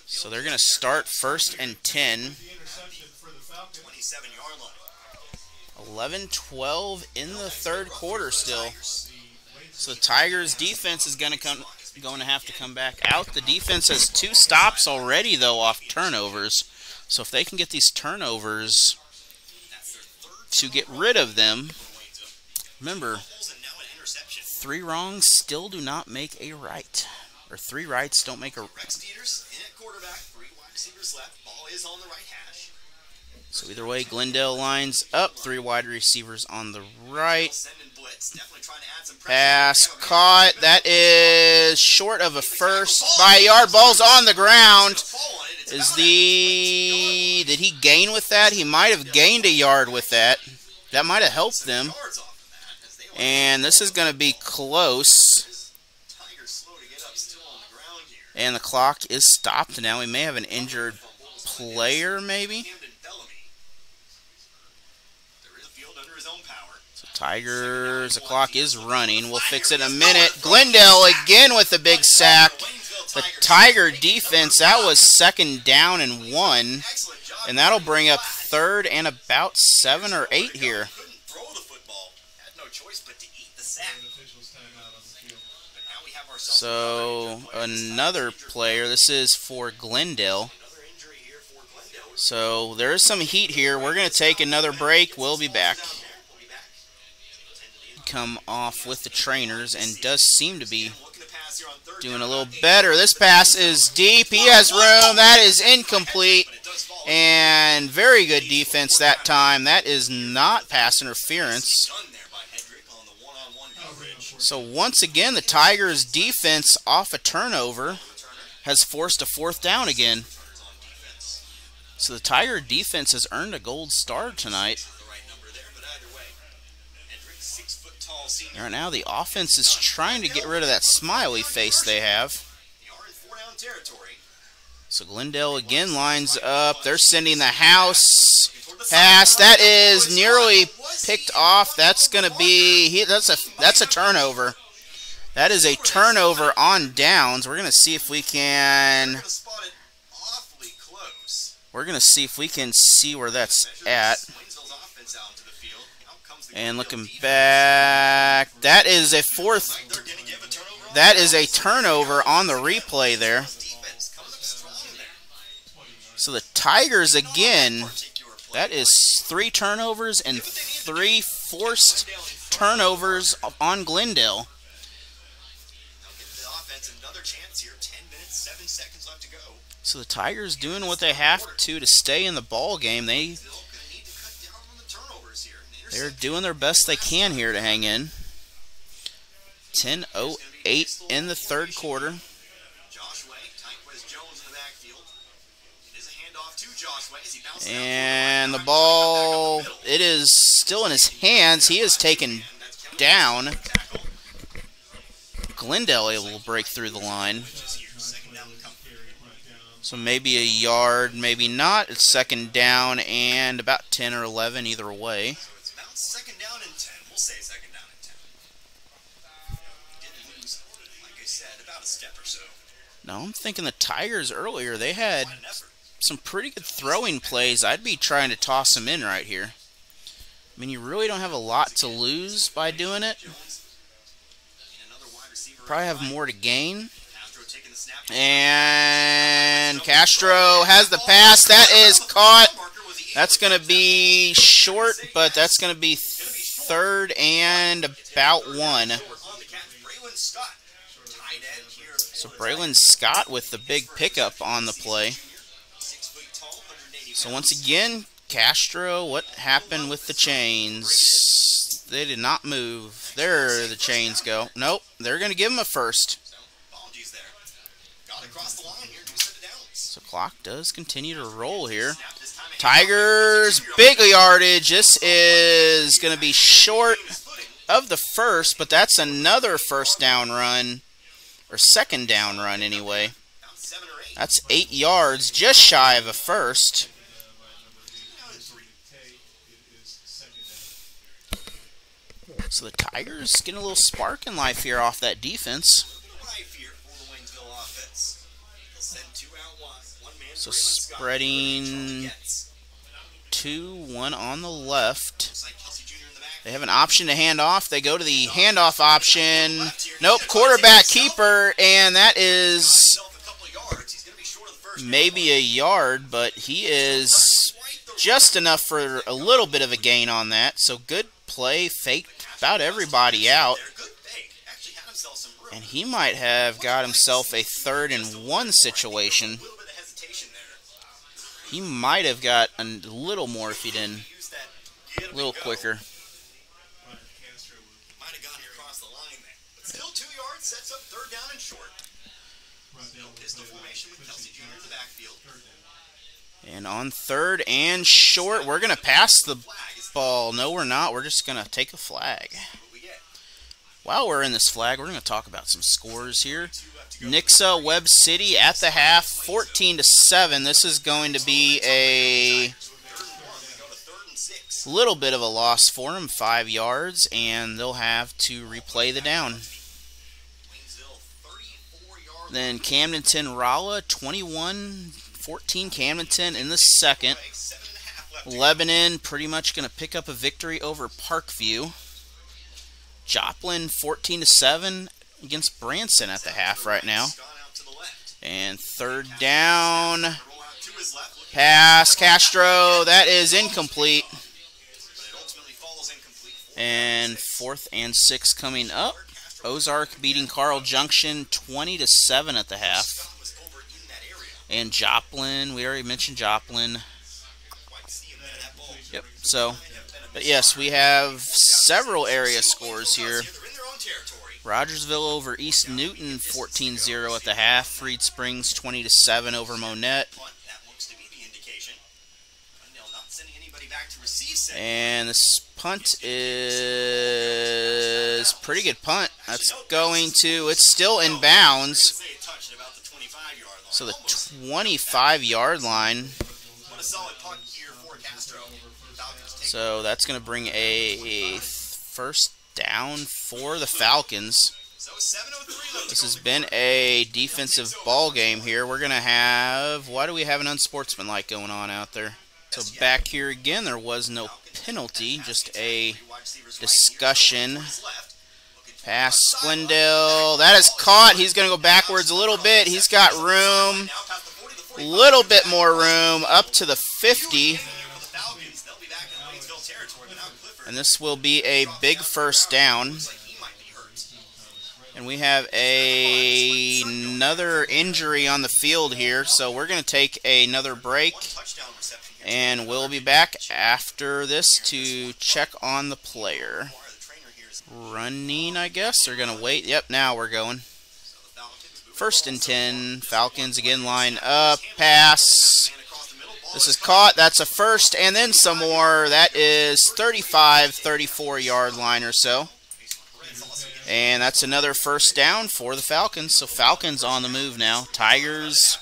So they're going to start 1st and 10. 11-12 in the 3rd quarter still. So the Tigers defense is going to have to come back out. The defense has 2 stops already though off turnovers. So if they can get these turnovers to get rid of them, remember, 3 wrongs still do not make a right. Or 3 rights don't make a right. So either way, Glendale lines up. 3 wide receivers on the right. Pass caught. That is short of a first by a yard. Ball's on the ground. Did he gain with that? He might have gained a yard with that. That might have helped them. And this is going to be close. And the clock is stopped now. We may have an injured player, maybe. So Tigers, the clock is running. We'll fix it in a minute. Glendale again with a big sack. The Tiger defense, that was 2nd down and 1. And that'll bring up 3rd and about 7 or 8 here. So another player, this is for Glendale. So there is some heat here. We're going to take another break. We'll be back. Come off with the trainers and does seem to be doing a little better. This pass is deep. He has room. That is incomplete. And very good defense that time. That is not pass interference. So once again, the Tigers' defense off a turnover has forced a 4th down again. So the Tiger defense has earned a gold star tonight. Right now, the offense is trying to get rid of that smiley face they have. So Glendale again lines up. They're sending the house pass. That is nearly picked off. That's going to be that's a turnover. That is a turnover on downs. We're going to see if we can. We're going to see if we can see where that's at. And looking back, that is a 4th. That is a turnover on the replay there. So the Tigers again, that is 3 turnovers and 3 forced turnovers on Glendale. So the Tigers doing what they have to stay in the ball game. They're doing their best they can here to hang in. 10:08 in the third quarter. And the ball, it is still in his hands. He is taken down. Glendale able to break through the line. So maybe a yard, maybe not. It's second down and about 10 or 11 either way. It's about second down and 10. We'll say second down and 10. Didn't lose, like I said, about a step or so. No, I'm thinking the Tigers earlier, they had some pretty good throwing plays. I'd be trying to toss them in right here. I mean, you really don't have a lot to lose by doing it. Probably have more to gain. And Castro has the pass. That is caught. That's going to be short, but that's going to be third and about 1. So Braylon Scott with the big pickup on the play. So once again, Castro, what happened with the chains? They did not move. There the chains go. Nope, they're going to give him a first. So clock does continue to roll here. Tigers, big yardage. This is going to be short of the first, but that's another first down run, or second down run anyway. That's 8 yards, just shy of a first. So the Tigers getting a little spark in life here off that defense. So spreading 2, 1 on the left. They have an option to hand off. They go to the handoff option. Nope, quarterback keeper, and that is maybe a yard, but he is just enough for a little bit of a gain on that. So good play, faked about everybody out. And he might have got himself a 3rd and 1 situation. He might have got a little more if he didn't. A little quicker. And on 3rd and short, we're going to pass the ball. No, we're not. We're just going to take a flag. While we're in this flag, we're going to talk about some scores here. Nixa Webb City at the half, 14-7. This is going to be a little bit of a loss for them, 5 yards, and they'll have to replay the down. Then Camdenton Rolla, 21-14 Camdenton in the second. Lebanon pretty much going to pick up a victory over Parkview. Joplin 14-7 against Branson at the half right now. And 3rd down. Pass, Castro. That is incomplete. And 4th and 6 coming up. Ozark beating Carl Junction 20-7 at the half. And Joplin, we already mentioned Joplin. Yep, so, but yes, we have several area scores here. Rogersville over East Newton 14-0 at the half. Reed Springs 20-7 over Monette. And this punt is pretty good punt. That's going to, it's still in bounds. So the 25-yard line. So that's going to bring a first down for the Falcons. This has been a defensive ball game here. We're going to have, why do we have an unsportsmanlike going on out there? So back here again, there was no penalty, just a discussion. Pass Glendale. That is caught. He's going to go backwards a little bit. He's got room. little bit more room up to the 50. And this will be a big first down. And we have another injury on the field here, so we're going to take another break. And we'll be back after this to check on the player. Running, I guess. They're going to wait. Yep, now we're going. 1st and 10. Falcons again line up. Pass. This is caught. That's a first, and then some more. That is 35, 34-yard line or so. And that's another first down for the Falcons. So Falcons on the move now. Tigers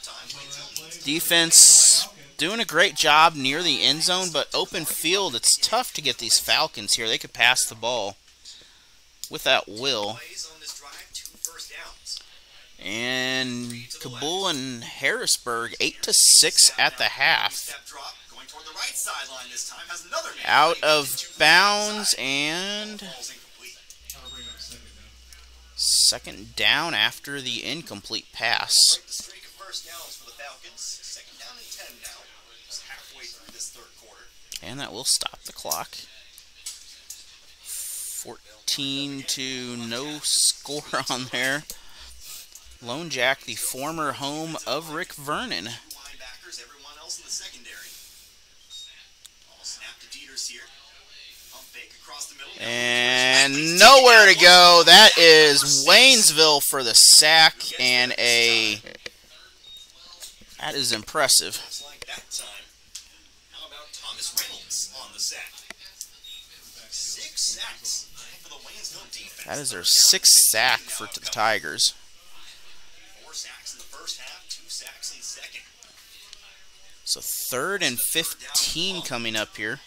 defense doing a great job near the end zone, but open field, it's tough to get these Falcons here. They could pass the ball with that will. And Kabul and Harrisburg 8-6 at the half. Out of bounds, and second down after the incomplete pass. And that will stop the clock. 14 no score on there. Lone Jack, the former home of Rick Vernon. And nowhere to go. That is Waynesville for the sack, and that is impressive. That is their 6th sack for the Tigers. 4 sacks in the first half, 2 sacks in the second. So 3rd and 15 coming up here.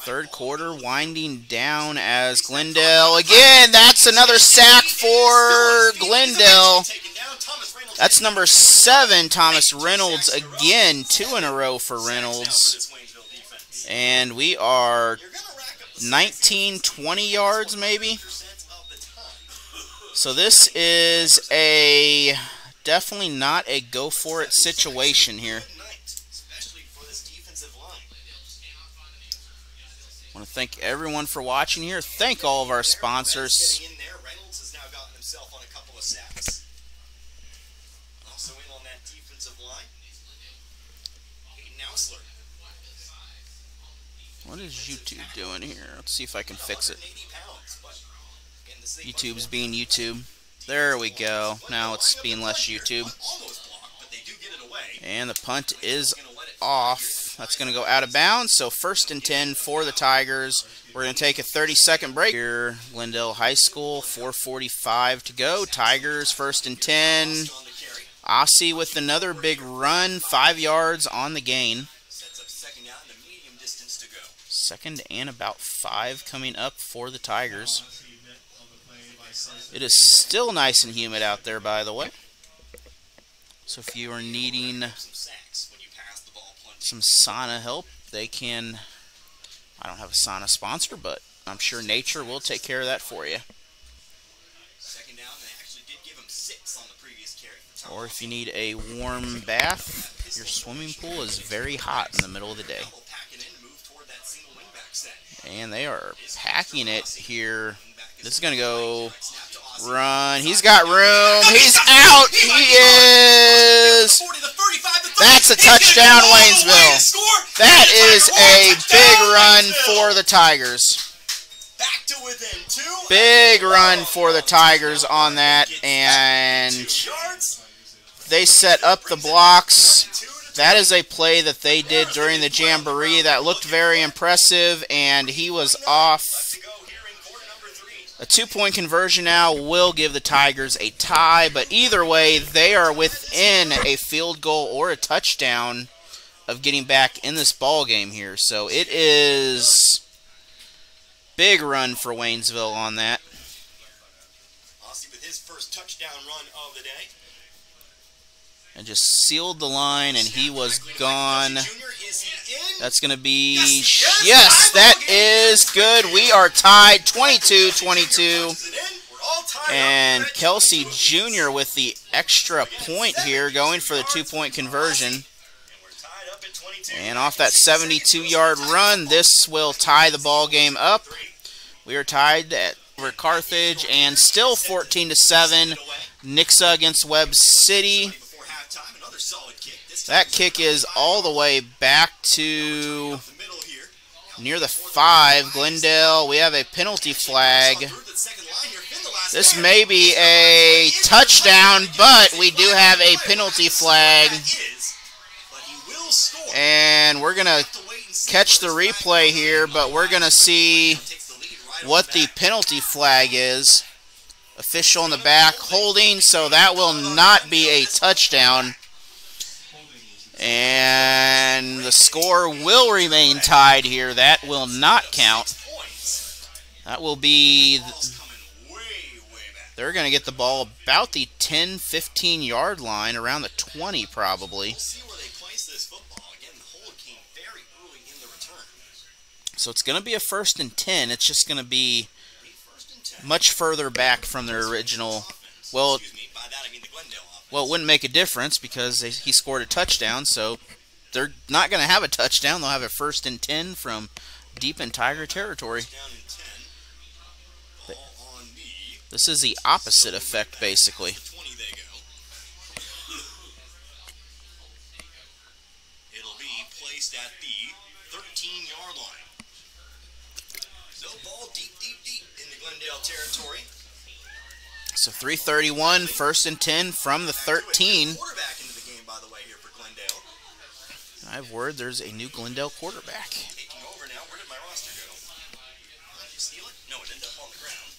Third quarter winding down as Glendale. Again, that's another sack for Glendale. That's number 7, Thomas Reynolds. Again, 2 in a row for Reynolds. And we are 19, 20 yards maybe. So this is definitely not a go for it situation here. I want to thank everyone for watching here. Thank all of our sponsors. Reynolds has now gotten himself on a couple of sacks. Also in on that defensive line, Hayden Ausler. What is YouTube doing here? Let's see if I can fix it. YouTube's being YouTube. There we go. Now it's being less YouTube. And the punt is off. That's going to go out of bounds. So 1st and 10 for the Tigers. We're going to take a 30-second break here. Glendale High School, 4:45 to go. Tigers 1st and 10. Ossie with another big run, 5 yards on the gain. 2nd and about 5 coming up for the Tigers. It is still nice and humid out there, by the way. So if you are needing some sauna help, they can. I don't have a sauna sponsor, but I'm sure nature will take care of that for you. Or if you need a warm bath, your swimming pool is very hot in the middle of the day. And they are packing it here. This is going to go run. He's got room. He's out. He is. That's a touchdown, Waynesville. That is a big run for the Tigers. Big run for the Tigers on that. And they set up the blocks. That is a play that they did during the Jamboree that looked very impressive, and he was off. A 2-point conversion now will give the Tigers a tie, but either way, they are within a field goal or a touchdown of getting back in this ball game here. So it is big run for Waynesville on that. Ossie with his first touchdown run of the day. And just sealed the line, and he was gone. That's going to be... Yes, that is good. We are tied 22-22. And Kelsey Jr. with the extra point here, going for the 2-point conversion. And off that 72-yard run, this will tie the ball game up. We are tied at over Carthage, and still 14-7. Nixa against Webb City. That kick is all the way back to near the 5. Glendale, we have a penalty flag. This may be a touchdown, but we do have a penalty flag. And we're going to catch the replay here, but we're going to see what the penalty flag is. Official in the back holding, so that will not be a touchdown. And the score will remain tied here. That will not count. That will be... They're going to get the ball about the 10-15 yard line, around the 20 probably. So it's going to be a 1st and 10. It's just going to be much further back from their original. Well, it wouldn't make a difference because he scored a touchdown, so they're not going to have a touchdown. They'll have a 1st and 10 from deep in Tiger territory. This is the opposite effect, basically. It'll be placed at the 13-yard line. So ball deep in the Glendale territory. So 3:31, 1st and 10 from the 13. Quarterback into the game, by the way, here for Glendale. I have word there's a new Glendale quarterback. Taking over now. Where did my roster go? Did you steal it? No, it ended up on the ground.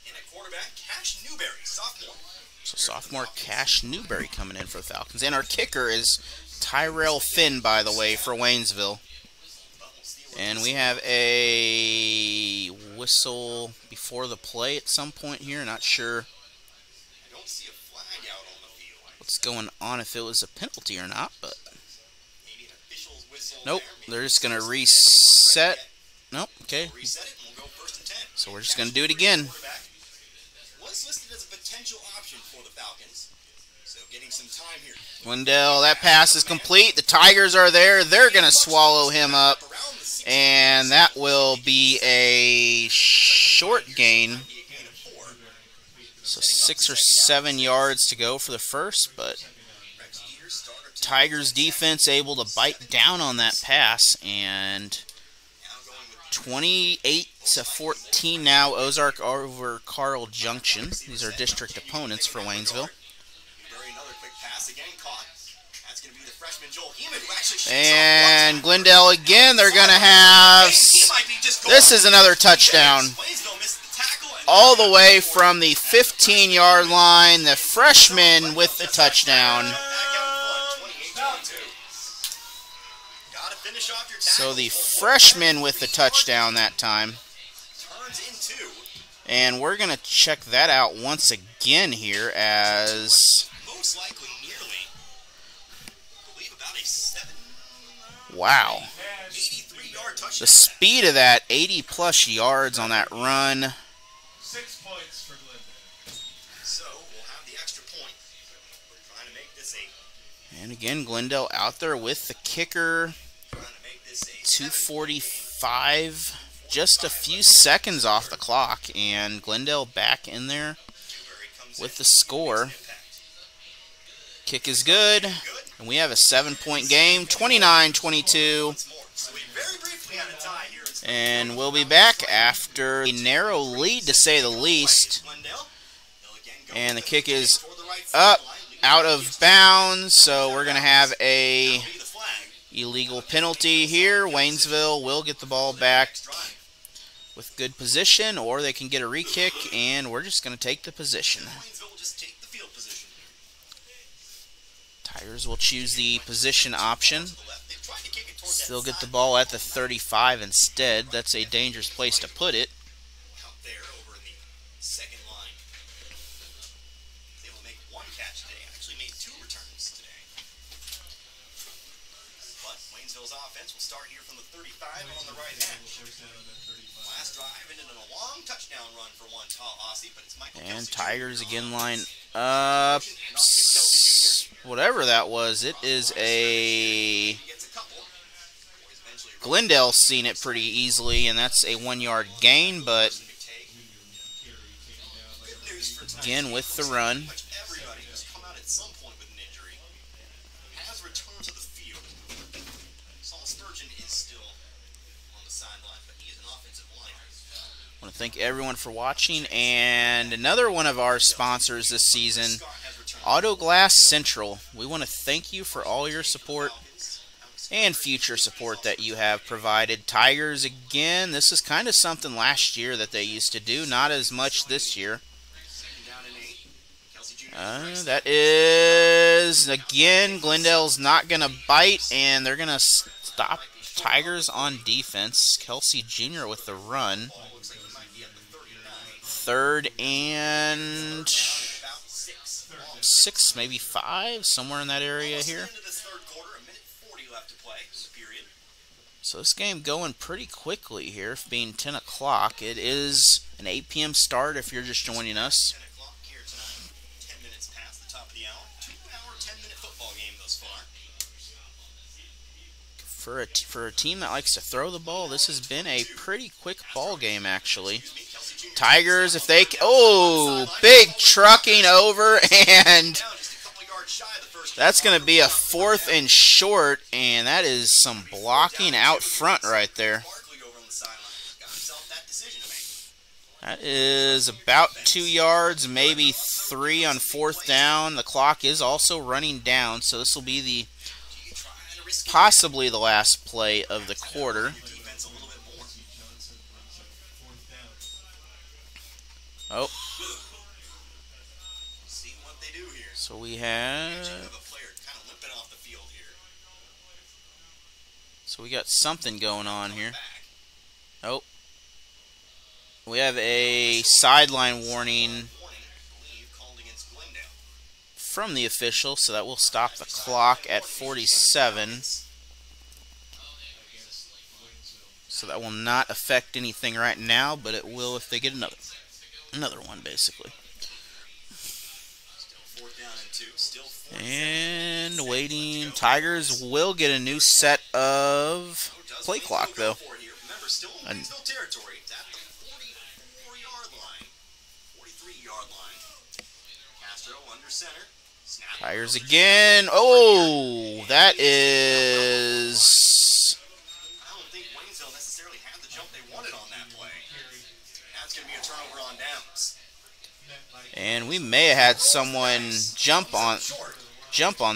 And at quarterback, Cash Newberry, sophomore. So sophomore Cash Newberry coming in for the Falcons. And our kicker is Tyrell Finn, by the way, for Waynesville. And we have a whistle before the play at some point here. Not sure what's going on, if it was a penalty or not, but nope, they're just going to reset. Nope, okay. So we're just going to do it again. Was listed as a potential option for the Falcons. So getting some time here. Glendale, that pass is complete. The Tigers are there. They're going to swallow him up. And that will be a short gain. So 6 or 7 yards to go for the first, but Tigers defense able to bite down on that pass, and 28-14 now, Ozark over Carl Junction. These are district opponents for Waynesville. And Glendale again, they're going to have... This is another touchdown. All the way from the 15-yard line, the freshman with the touchdown. So the freshman with the touchdown that time. And we're going to check that out once again here as... Wow. The speed of that, 80-plus yards on that run. 6 points for Glendale. So we'll have the extra point. We're trying to make this a... And again, Glendale out there with the kicker. 2:45, just a few seconds off the clock, and Glendale back in there with the score. Kick is good, and we have a 7-point game, 29-22. And we'll be back after a narrow lead, to say the least. And the kick is up, out of bounds, so we're going to have a illegal penalty here. Waynesville will get the ball back with good position, or they can get a re-kick, and we're just going to take the position. Tigers will choose the position option. Still get the ball at the 35 instead. That's a dangerous place to put it. Out there over in the second line. They will make one catch today. Actually made 2 returns today. But Waynesville's offense offense will start here from the 35 on the right hash. Last drive ended in a long touchdown run for one tall Aussie, but it's Michael And Kelsey Tigers Jr. again line up. Whatever that was, it is a Glendale seen it pretty easily, and that's a 1-yard gain, but again with the run. Everybody who's come out at some point with an injury has returned to the field. Saul Spurgeon is still on the sideline, but he is an offensive liner. I want to thank everyone for watching, and another one of our sponsors this season, Auto Glass Central. We want to thank you for all your support and future support that you have provided. Tigers again, this is kind of something last year that they used to do, not as much this year. That is, again, Glendale's not going to bite, and they're going to stop Tigers on defense. Kelsey Jr. with the run. 3rd and 6, maybe 5, somewhere in that area here. So this game going pretty quickly here, being 10 o'clock. It is an 8 p.m. start if you're just joining us. For a team that likes to throw the ball, this has been a pretty quick ball game, actually. Tigers, if they... Oh, big trucking over, and that's going to be a 4th and short, and that is some blocking out front right there. That is about 2 yards, maybe 3 on 4th down. The clock is also running down, so this will be the possibly the last play of the quarter. Oh. So we have... So we got something going on here. Oh. We have a sideline warning from the official, so that will stop the clock at 47. So that will not affect anything right now, but it will if they get another one, basically. And waiting. Tigers will get a new set of play clock, though. Tigers again. Oh, that is... I don't think Waynesville necessarily had the jump they wanted on that play. That's going to be a turnover on downs. And we may have had someone jump on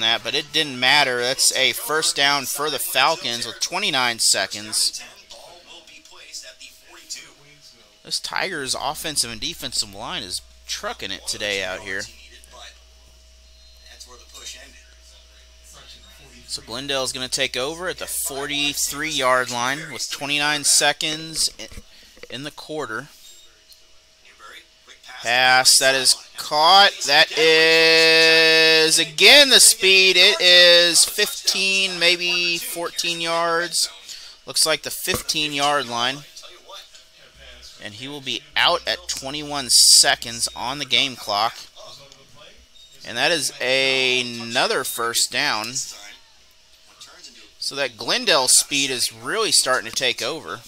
that, but it didn't matter. That's a 1st down for the Falcons with 29 seconds. This Tigers offensive and defensive line is trucking it today out here. So Glendale is going to take over at the 43-yard line with 29 seconds in the quarter. Pass, that is caught. That is, again, the speed. It is 15, maybe 14 yards. Looks like the 15-yard line. And he will be out at 21 seconds on the game clock. And that is another 1st down. So that Glendale speed is really starting to take over.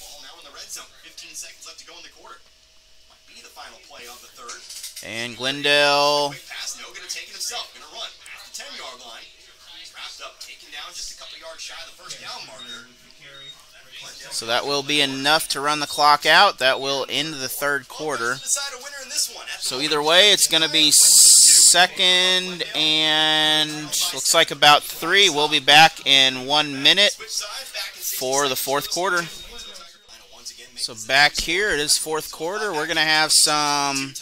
And Glendale... So that will be enough to run the clock out. That will end the 3rd quarter. So either way, it's going to be 2nd and looks like about 3. We'll be back in 1 minute for the 4th quarter. So back here, it is 4th quarter. We're going to have some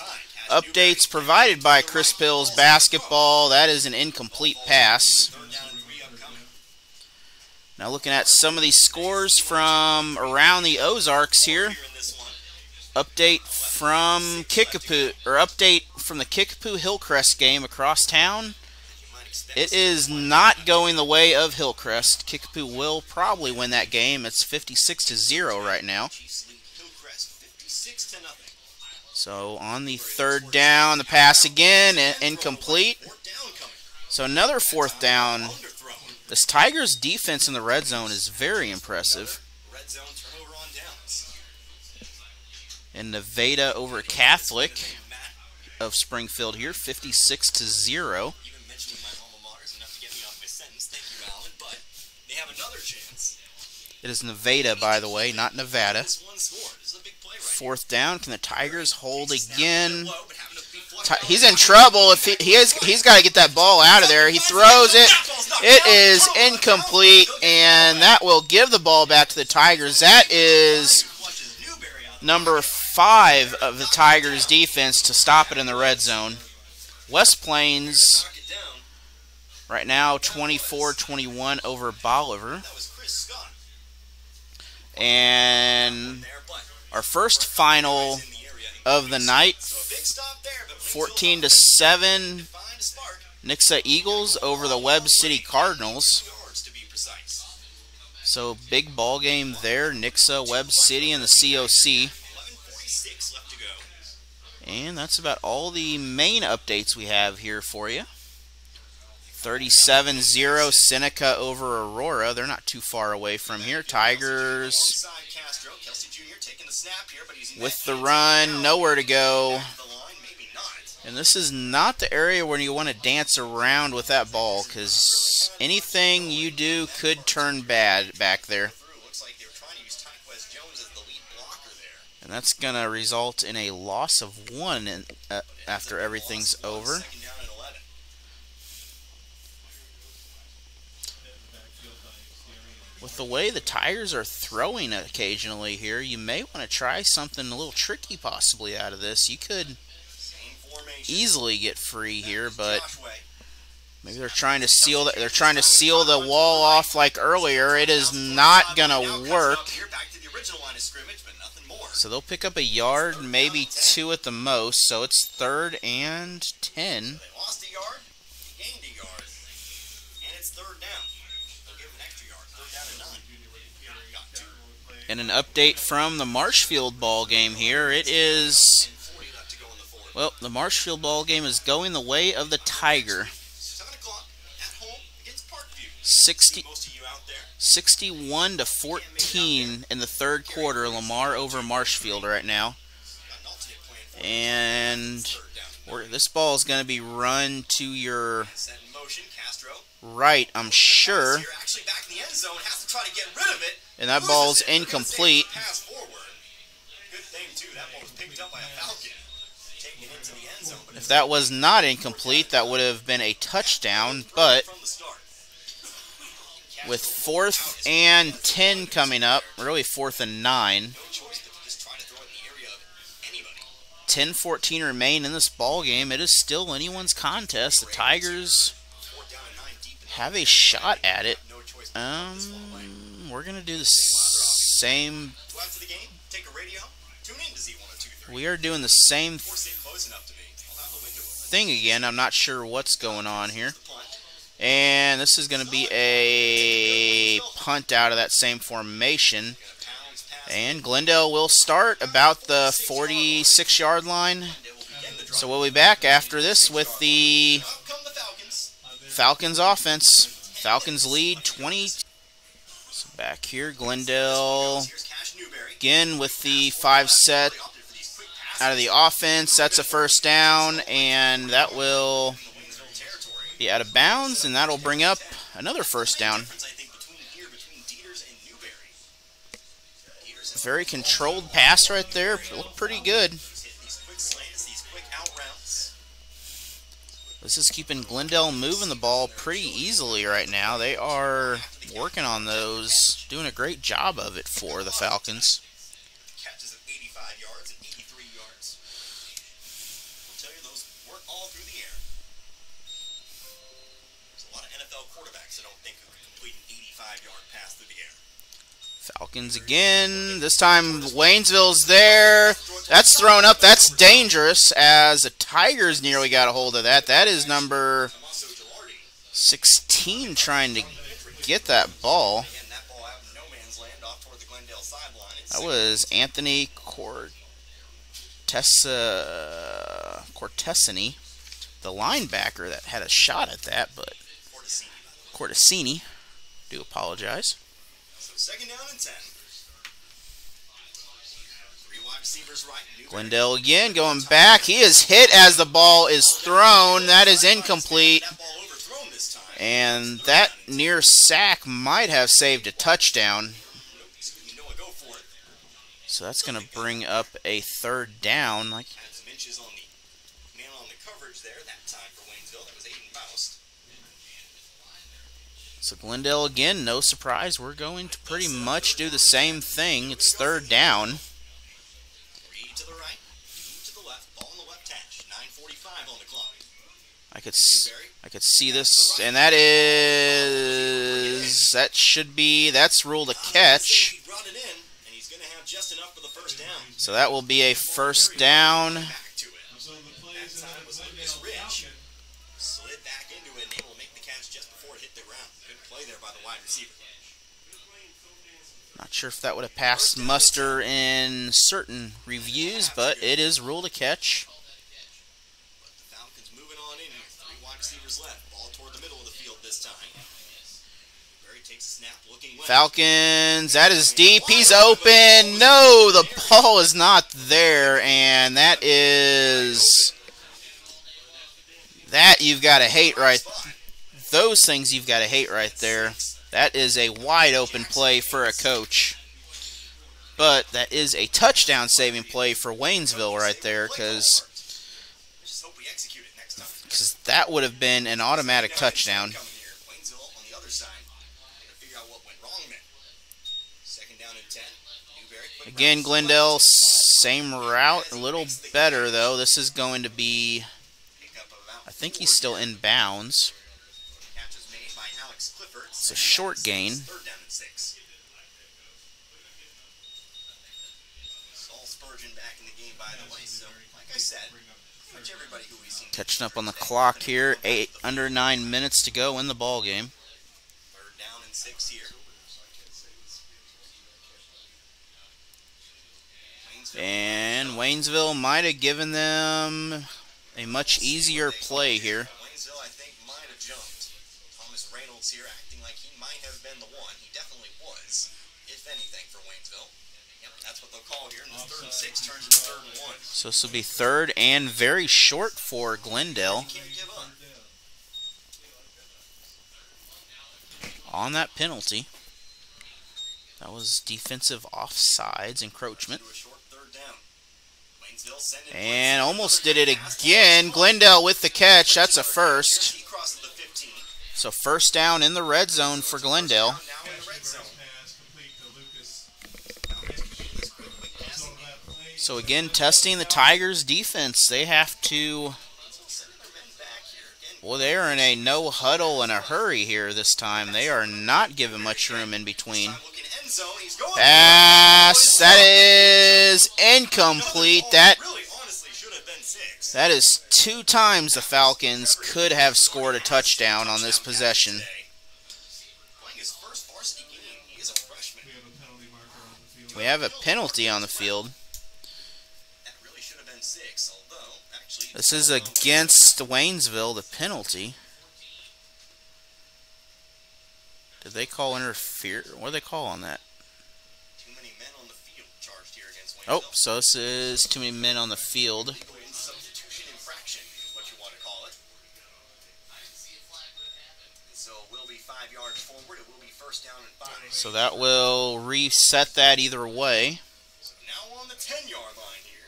updates provided by Chris Pills Basketball. That is an incomplete pass. Now looking at some of these scores from around the Ozarks here. Update from Kickapoo, or update from the Kickapoo Hillcrest game across town. It is not going the way of Hillcrest. Kickapoo will probably win that game. It's 56-0 right now. So on the third down, the pass again, incomplete. So another fourth down. This Tigers defense in the red zone is very impressive. And Nevada over Catholic of Springfield here, 56-0. It is Nevada, by the way, not Nevada. Fourth down. Can the Tigers hold again? He's in trouble. If he's got to get that ball out of there. He throws it. It is incomplete, and that will give the ball back to the Tigers. That is number 5 of the Tigers' defense to stop it in the red zone. West Plains right now 24-21 over Bolivar. And our first final of the night, 14-7, Nixa Eagles over the Webb City Cardinals. So big ball game there, Nixa, Webb City, and the COC. And that's about all the main updates we have here for you. 37-0 Seneca over Aurora. They're not too far away from here. Tigers with the run, nowhere to go. And this is not the area where you want to dance around with that ball, because anything you do could turn bad back there. And that's going to result in a loss of 1 after everything's over. With the way the Tigers are throwing occasionally here, you may want to try something a little tricky possibly out of this. You could easily get free here, but maybe they're trying to seal that. They're trying to seal the wall off like earlier. It is not going to work. So they'll pick up a yard, maybe 2 at the most. So it's 3rd and 10. They lost a yard, gained a yard, and it's 3rd down. They'll give an extra yard. 3rd down and 9. Got 2. And an update from the Marshfield ball game here. It is, well, the Marshfield ball game is going the way of the Tiger. 7 o'clock at home against Parkview. 61-14 in the 3rd quarter. Lamar over Marshfield right now. And this ball is going to be run to your right, I'm sure. And that ball's incomplete. If that was not incomplete, that would have been a touchdown, but with 4th and 10 coming up, really 4th and 9, 10-14 remain in this ball game. It is still anyone's contest. The Tigers have a shot at it. We're going to do the same. We are doing the same thing again. I'm not sure what's going on here. And this is going to be a punt out of that same formation. And Glendale will start about the 46-yard line. So we'll be back after this with the Falcons offense. Falcons lead 20. So back here, Glendale again with the 5 set out of the offense. That's a first down, and that will be out of bounds, and that'll bring up another first down. Very controlled pass right there. Looked pretty good. This is keeping Glendale moving the ball pretty easily right now. They are working on those, doing a great job of it for the Falcons. Catches of 85 yards and 83 yards. I'll tell you, those weren't all through the air. There's a lot of NFL quarterbacks that don't think who can complete an 85-yard pass through the air. Falcons again. This time Waynesville's there. That's thrown up. That's dangerous, as the Tigers nearly got a hold of that. That is number 16 trying to get that ball. Again, that ball out in no man's land off toward the Glendale sideline. That was Anthony Cortesini, the linebacker, that had a shot at that, but Cortesini, do apologize. So second down and 10. Three wide receivers right. Glendale again going back. He is hit as the ball is thrown. That is incomplete. That ball overthrown this time. And that near sack might have saved a touchdown. Noah, go for it. So that's going to bring up a third down. Had some inches on the man on the coverage there that time for Waynesville. That was Aiden Mouse. So Glendale again, no surprise. We're going to pretty much do the same thing. It's third down. 3 to the right, 2 to the left. Ball on the left hash. 9:45 on the clock. I could see this, and that's ruled a catch. He brought it in, and he's going to have just enough for the first down. So that will be a first down. Back to it. That time was Lucas Rich. Slid back into it and able to make the catch just before it hit the ground. Good play there by the wide receiver. Not sure if that would have passed muster in certain reviews, but it is ruled a catch. But the Falcons moving on in here. 3 wide receivers left. Ball toward the middle of the field this time. Barry takes a snap, looking left. Falcons, that is deep. He's open. No, the ball is not there, and that you've got to hate right. Those things you've got to hate right there. That is a wide open play for a coach. But that is a touchdown saving play for Waynesville right there, because that would have been an automatic touchdown. Again, Glendale, same route, a little better though. This is going to be, I think he's still in bounds. It's a short gain. Catching up on the clock here. Under 9 minutes to go in the ball game. Third down and 6 here. And Waynesville might have given them a much easier play here. Waynesville, I think, might have jumped. Thomas Reynolds here acting like he might have been the one. He definitely was, if anything, for Waynesville. Yep, that's what they'll call here. And this third and 6 turns into third and 1. So this will be third and very short for Glendale. You can't give up. On that penalty. That was defensive offsides, encroachment. And almost did it again. Glendale with the catch. That's a first. So first down in the red zone for Glendale. So again, testing the Tigers' defense. They have to... Well, they are in a no huddle and a hurry here this time. They are not giving much room in between. Pass. That is incomplete. That is 2 times the Falcons could have scored a touchdown on this possession. We have a penalty on the field. This is against Waynesville, the penalty. Did they call interference? What do they call on that? Too many men on the field charged here against Waynesville. Oh, so this is too many men on the field. Substitution infraction is what you want to call it. So it will be 5 yards forward. It will be first down and 5. So that will reset that either way. So now on the 10-yard line here.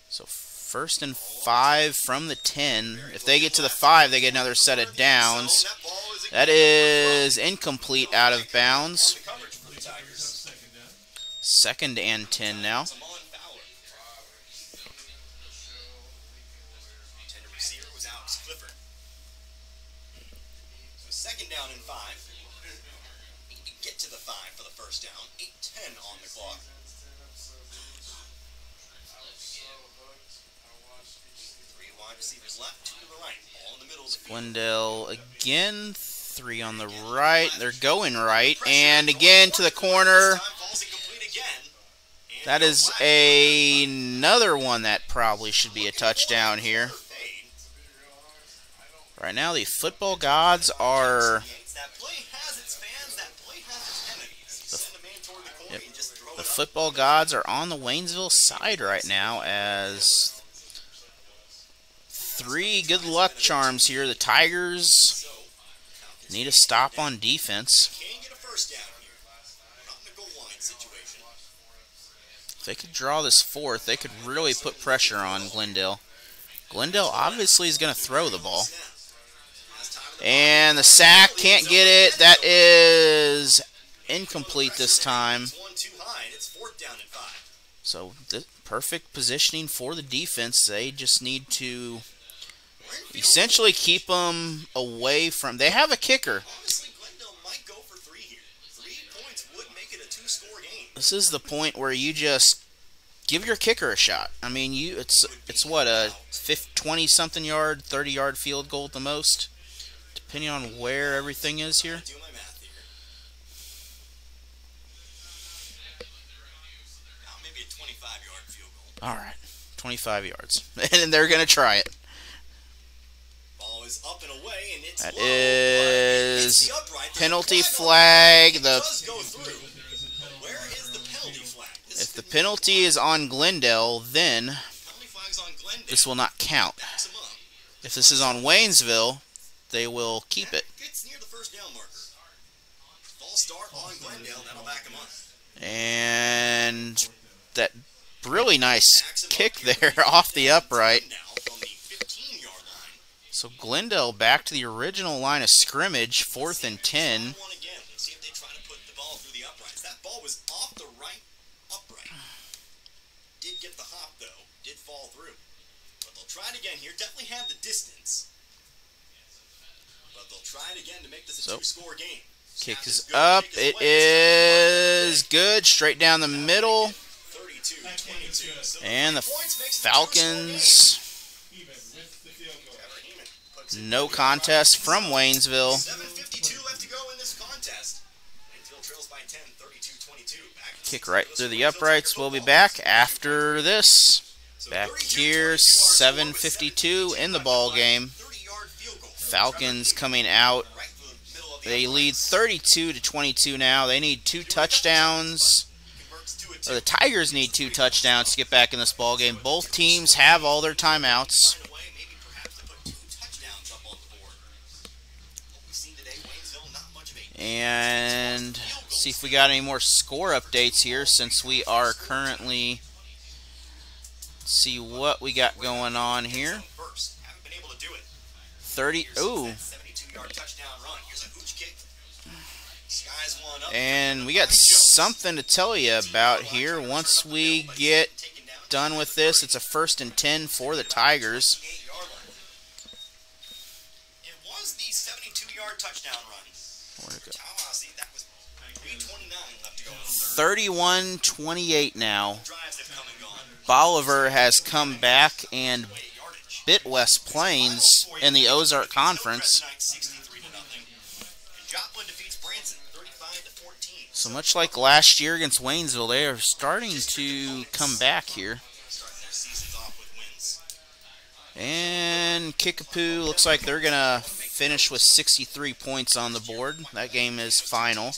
So first and 5 from the 10. If they get to the 5, they get another set of downs. That is incomplete, out of bounds. Second and 10 now. Second down and 5. Need to get to the 5 for the first down. 8:10 on the clock. 3 wide receivers left, 2 to the right. All in the middle of the field. Glendale again, 3 on the right. They're going right, and again to the corner. That is another one that probably should be a touchdown here. Right now, the football gods are... The football gods are on the Waynesville side right now as 3 good luck charms here. The Tigers need a stop on defense. If they could draw this 4th, they could really put pressure on Glendale. Glendale obviously is going to throw the ball. And the sack, can't get it. That is incomplete this time. So the perfect positioning for the defense. They just need to essentially keep them away from... They have a kicker. This is the point where you just give your kicker a shot. I mean, it's what, a 20-something yard, 30-yard field goal at the most, depending on where everything is here. All right, 25 yards, and they're going to try it. Ball is up and away, and it's that is penalty flag. If the penalty is on Glendale, then this will not count. If this is on Waynesville, they will keep it. And that really nice kick there off the upright. So Glendale back to the original line of scrimmage, 4th and 10. That ball was off the right upright. Did get the hop though, did fall through. But they'll try it again here. Definitely have the distance. But they'll try it again to make this a 2-score game. Kick is up. It is good. Straight down the middle. And the Falcons, no contest from Waynesville. 7:52 left to go in this contest. Waynesville trails by 10, 32-22. Kick right through the uprights. We'll be back after this. Back here, 7:52 in the ball game. Falcons coming out. They lead 32-22 now. They need 2 touchdowns. Or the Tigers need 2 touchdowns to get back in this ball game. Both teams have all their timeouts. And see if we got any more score updates here, since we are currently... See what we got going on here. 30. Ooh. And we got something to tell you about here. Once we get done with this, it's a 1st and 10 for the Tigers. It was the 72-yard touchdown run. Where'd it go? 31-28 now. Bolivar has come back and bit West Plains in the Ozark Conference. So much like last year against Waynesville, they are starting to come back here. And Kickapoo looks like they're going to finish with 63 points on the board. That game is final.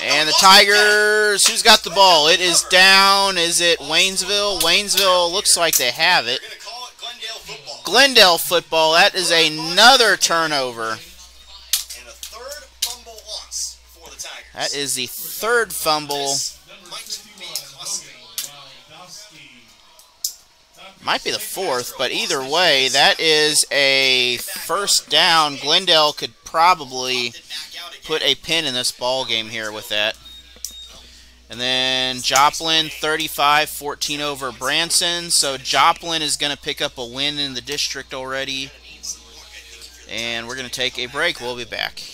And the Tigers, who's got the ball? It is down. Is it Waynesville? Waynesville looks like they have it. Glendale football. That is another turnover. That is the 3rd fumble. Might be the 4th, but either way, that is a 1st down. Glendale could probably put a pin in this ball game here with that. And then Joplin, 35-14 over Branson. So Joplin is going to pick up a win in the district already. And we're going to take a break. We'll be back.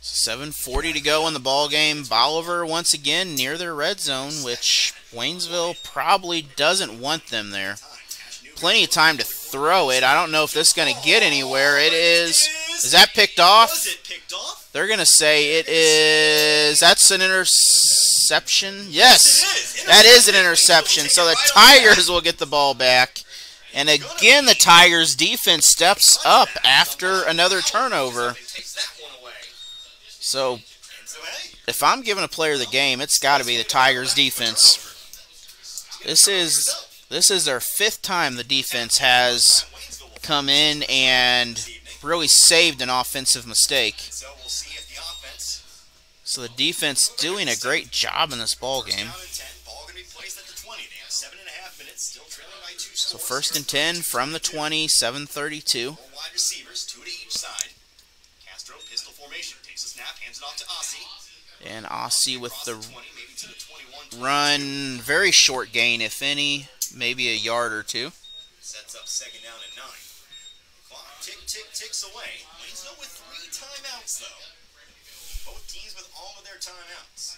7:40 to go in the ball game. Bolivar once again near their red zone, which Waynesville probably doesn't want them there. Plenty of time to throw it. I don't know if this is going to get anywhere. It is. Is that picked off? They're going to say it is. That's an interception. Yes, that is an interception. So the Tigers will get the ball back. And again, the Tigers defense steps up after another turnover. So if I'm giving a player the game, it's got to be the Tigers defense. This is their 5th time the defense has come in and really saved an offensive mistake. So the defense doing a great job in this ball game. So 1st and 10 from the 20, 7:32. And Aussie with the run, very short gain, if any, maybe a yard or two. Sets up 2nd down and 9. Clock ticks away. Waynesville with 3 timeouts though. Both teams with all of their timeouts.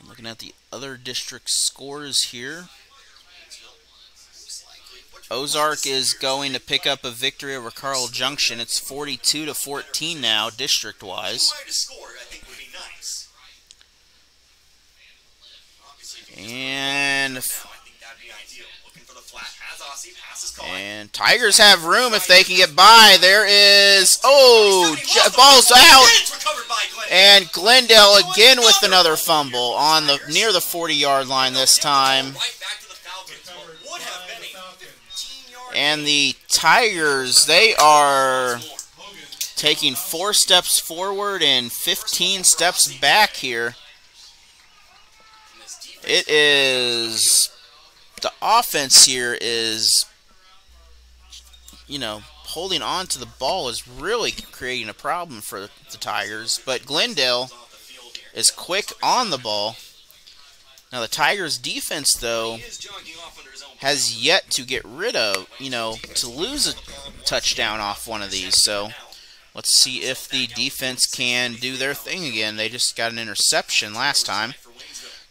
I'm looking at the other district scores here. Ozark is going to pick up a victory over Carl Junction. It's 42-14 now, district-wise. And Tigers have room if they can get by. There is, ball's out. And Glendale again with another fumble on the near the 40-yard line this time. And the Tigers, they are taking 4 steps forward and 15 steps back here. It is, the offense here is, holding on to the ball is really creating a problem for the Tigers. But Glendale is quick on the ball. Now the Tigers defense, though, has yet to get rid of, to lose a touchdown off one of these. So let's see if the defense can do their thing again. They just got an interception last time.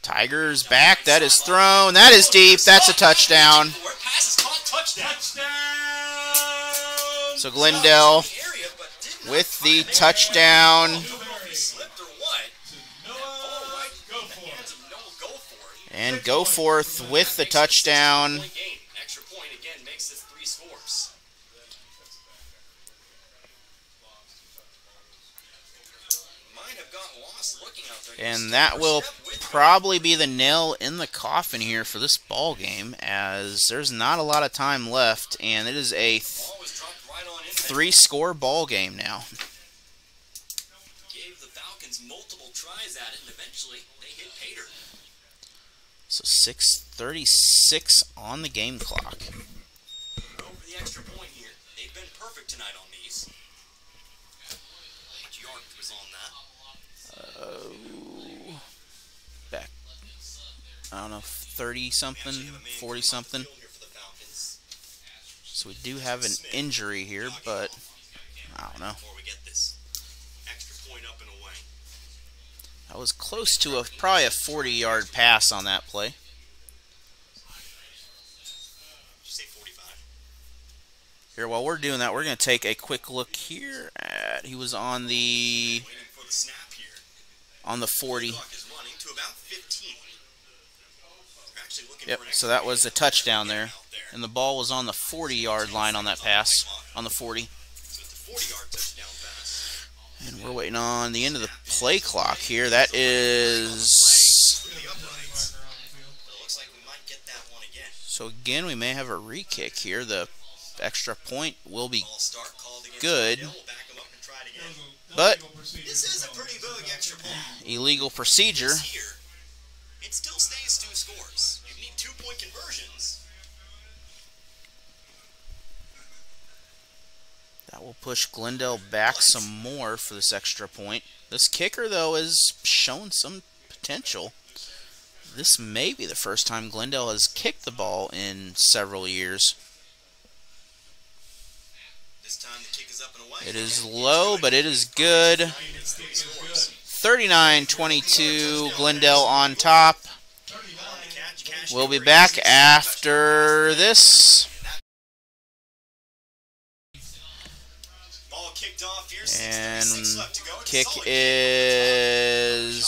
Tigers back. That is thrown. That is deep. That's a touchdown. So Glendale with the touchdown. And Goforth with the touchdown. Extra point again makes this 3 scores. And that will probably be the nail in the coffin here for this ball game, as there's not a lot of time left, and it is a 3-score ball game now. Gave the Falcons multiple tries at it, and eventually they hit Pater. So 6:36 on the game clock. Go for the extra point here. They've been perfect tonight on these. Much yard was on that. Back. I don't know, 30-something, 40-something. So we do have an injury here, but I don't know. That was close to probably a 40-yard pass on that play. Here, while we're doing that, we're going to take a quick look here at, he was on the 40. Yep, so that was a touchdown there. And the ball was on the 40-yard line on that pass, on the 40. And we're waiting on the end of the play clock here. That is... So again, we may have a re-kick here. The extra point will be good. But illegal procedure. It still stays 2 scores. You need 2-point conversions. That will push Glendale back some more for this extra point. This kicker, though, has shown some potential. This may be the first time Glendale has kicked the ball in several years. This time the kick is is up and away. It is low, but it is good. 39-22, Glendale on top. We'll be back after this. Ball kicked off here. And 6:36 left to go. kick is...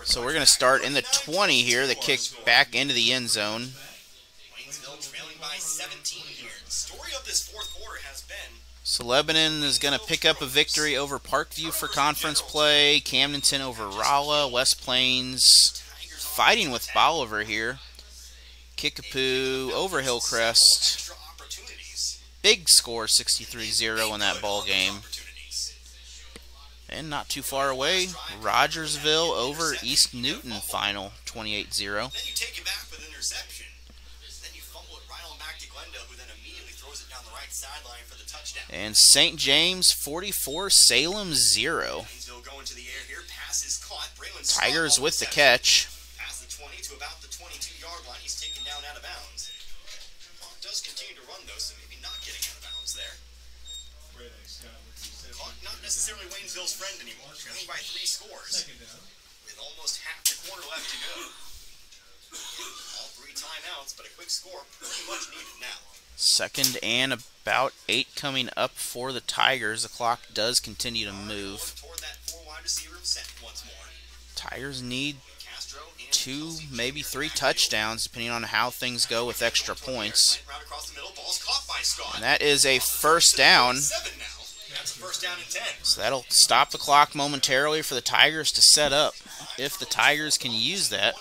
So we're going to start in the 20 here. The kick back into the end zone. Waynesville trailing by 17 here. The story of this fourth quarter has been... So Lebanon is going to pick up a victory over Parkview for conference play. Camdenton over Rolla. West Plains fighting with Bolivar here. Kickapoo over Hillcrest. Big score, 63-0 in that ball game. And not too far away, Rogersville over East Newton final, 28-0. Then you take it back with an interception. Then you fumble it right on back to Glendale, who then immediately throws it down the right sideline for the touchdown. And St. James 44, Salem 0. Waynesville going to the air here. Pass is caught. Tigers with the catch. Past the 20 to about the 22-yard line. He's taken down out of bounds. Clock does continue to run, though, so maybe not getting out of bounds there. Clock not necessarily Waynesville's friend anymore. Trailing by 3 scores. With almost half the quarter left to go. All 3 timeouts, but a quick score pretty much needed now. Second and about 8 coming up for the Tigers. The clock does continue to move. Toward that 4 wide receiver set once more. Tigers need 2, maybe 3 touchdowns, depending on how things go with extra points. And that is a first down. So that'll stop the clock momentarily for the Tigers to set up, if the Tigers can use that.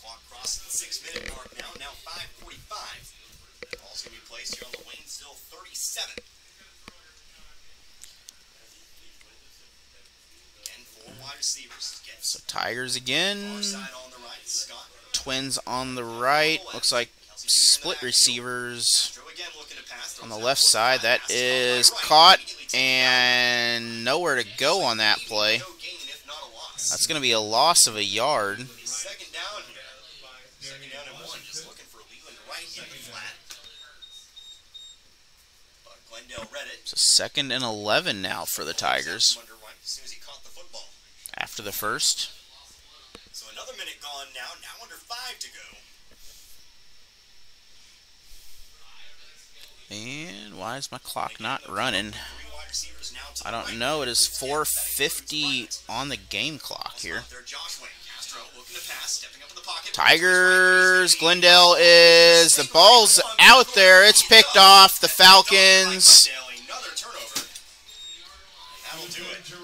Clock crossing the 6-minute mark now. Now 5:45. Ball's going to be placed here on the Waynesville 37. Again, 4 wide receivers. So Tigers again. Side on the right, Scott. Twins on the right. Looks like split receivers on the left side. That is caught and nowhere to go on that play. That's going to be a loss of a yard. Second down here. Second down and 1. Just looking for Leland right in the flat. But Glendale read it. So second and 11 now for the Tigers Wonder right as soon as he caught the football. after the first. So another minute gone now. Now under 5 to go. And why is my clock not running? 3 wide receivers now to I the don't right. know. It is 4:50 on the game clock here. There, Josh Wayne. Castro looking to pass, stepping up in the pocket. Tigers, Glendale is, the ball's out there. It's picked off. The Falcons. Another turnover. That'll do it.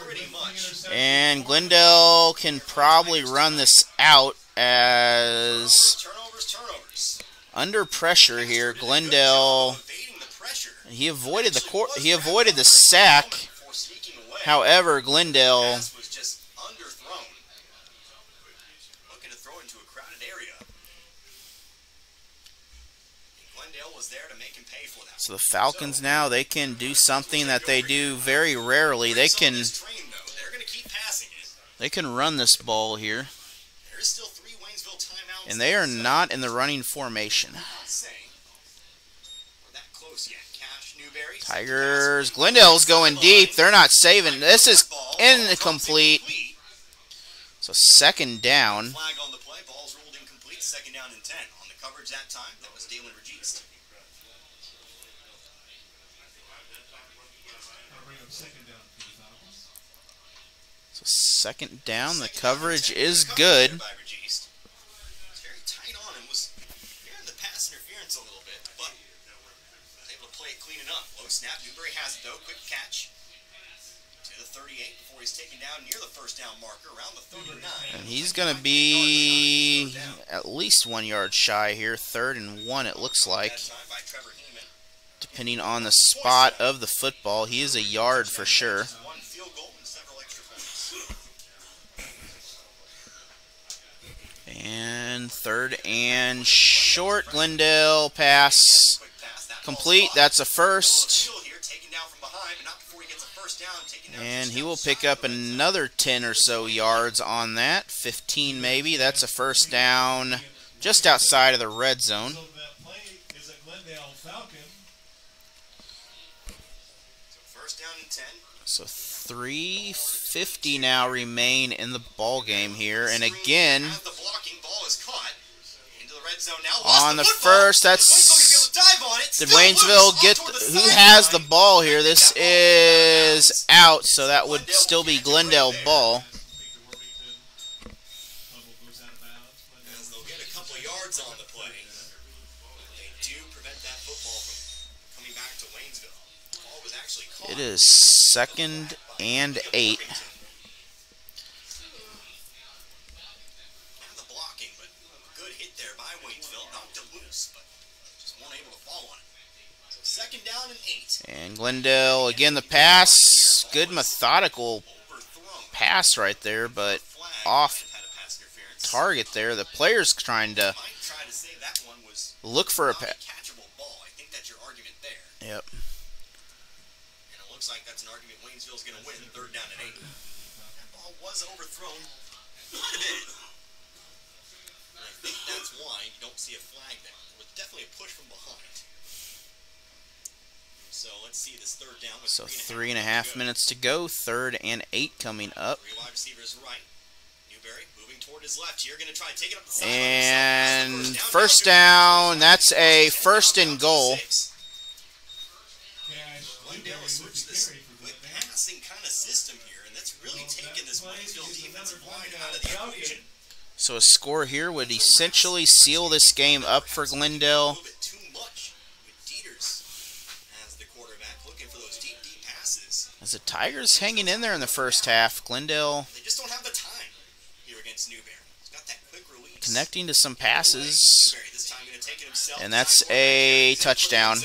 Pretty much. And Glendale can probably run this out as Turnovers. under pressure here. Glendale, Evading the pressure. he avoided the sack. Before sneaking away. However, Glendale Pass was just underthrown. Looking to throw into a crowded area. Glendale was there to make him pay for that. So the Falcons now, they can do something that they do very rarely. They can They're going to keep passing it. run this ball here. There's still 3 Waynesville timeouts. And they are not in the running formation. We're that close yet. Cash, Newberry. Tigers, Glendale's going deep. They're not saving. This is incomplete. So second down. Flag on the play. Ball's ruled incomplete. Second down and 10. On the coverage that time, that was Dalen Registe. So second down. The coverage is good. It's very tight on him. Was fearing the pass interference a little bit, but was able to play it clean enough. Low snap. Newberry has it though. Quick catch to the 38 before he's taken down near the first down marker around the 39. And he's going to be at least 1 yard shy here. 3rd and 1 it looks like. That time by Trevor Heeman. Depending on the spot of the football, he is a yard for sure. 1 field goal and several extra points. And 3rd and short. Glendale pass Quick pass. That complete. That's a first. Hill here taken down from behind, but not before he gets a first down. Taken down And And he will pick up another 10 or so yards on that. 15 maybe. That's a first down just outside of the red zone. So that play is a Glendale Falcon. So first down and 10. So 3:50 now remain in the ball game here. And again, As the blocking ball is caught into the red zone now. on the first, that's... Did Waynesville get... Who has the ball here? This is out, so that would still be Glendale ball. As they'll get a couple yards on the play, they do prevent that football from coming back to Waynesville. The ball was actually caught. It is 2nd and 8. And the blocking, but a good hit there by Waynesville. Knocked it loose, but just weren't able to fall on it. So 2nd down and 8. And Glendale, again, the pass. Good methodical pass right there, but off target there. The player's trying to look for a pass. I think that's your argument there. Yep. And it looks like that's an argument Waynesville's going to win. 3rd down and 8. That ball was overthrown. And I think that's why you don't see a flag there. It was definitely a push from behind. So let's see this 3rd down. With So 3.5 minutes to go. 3rd and 8 coming up. 3 wide receivers right. Newberry moving toward his left here. Going to try to take it up the side. And first down. That's a 1st and goal. Glendale has switched this quick passing kind of system here, and that's really taken this Waynesville defensive line out of the equation. So a score here would essentially seal this game up for Glendale. A little bit too much with Dieters as the quarterback looking for those deep passes. As the Tigers hanging in there in the first half. Glendale They just don't have the time here against Newberry. He's got that quick release. connecting to some passes. Newberry this time going to take it himself. And that's a touchdown. He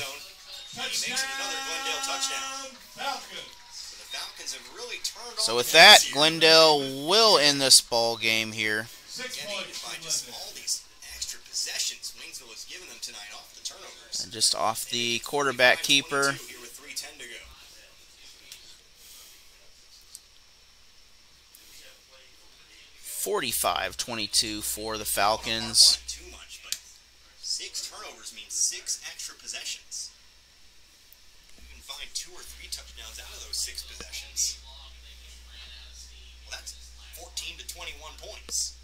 makes it another Glendale touchdown. Falcon. So the Falcons have really turned So on with the that, gas here. Glendale will end this ball game here. 6 Getting points by for just Glendale. all these extra possessions Waynesville has given them tonight off the turnovers. And just off the quarterback keeper. Here with 3:10 to go. 45-22 for the Falcons. Not too much, but 6 turnovers means 6 extra possessions. You can find 2 or 3 touchdowns out of those 6 possessions. Well, that's 14 to 21 points.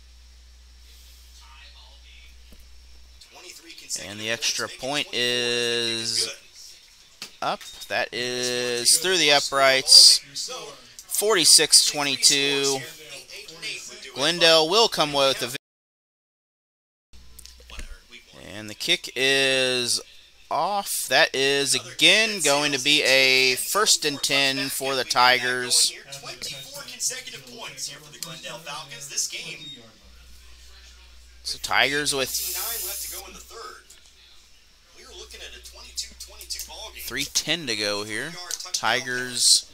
23 consecutive And the extra points, point making 24 is good. up. That is through the uprights. So, 46-22. 8-8 would do it. Glendale will come away with the victory. Whatever, week 1. And the kick is off. That is again going to be a 1st and 10 for the Tigers. 24 consecutive points here for the Glendale Falcons. This game, So Tigers with 9 left to go in the 3rd. We were looking at a 22-22 ball game. 3:10 to go here. Tigers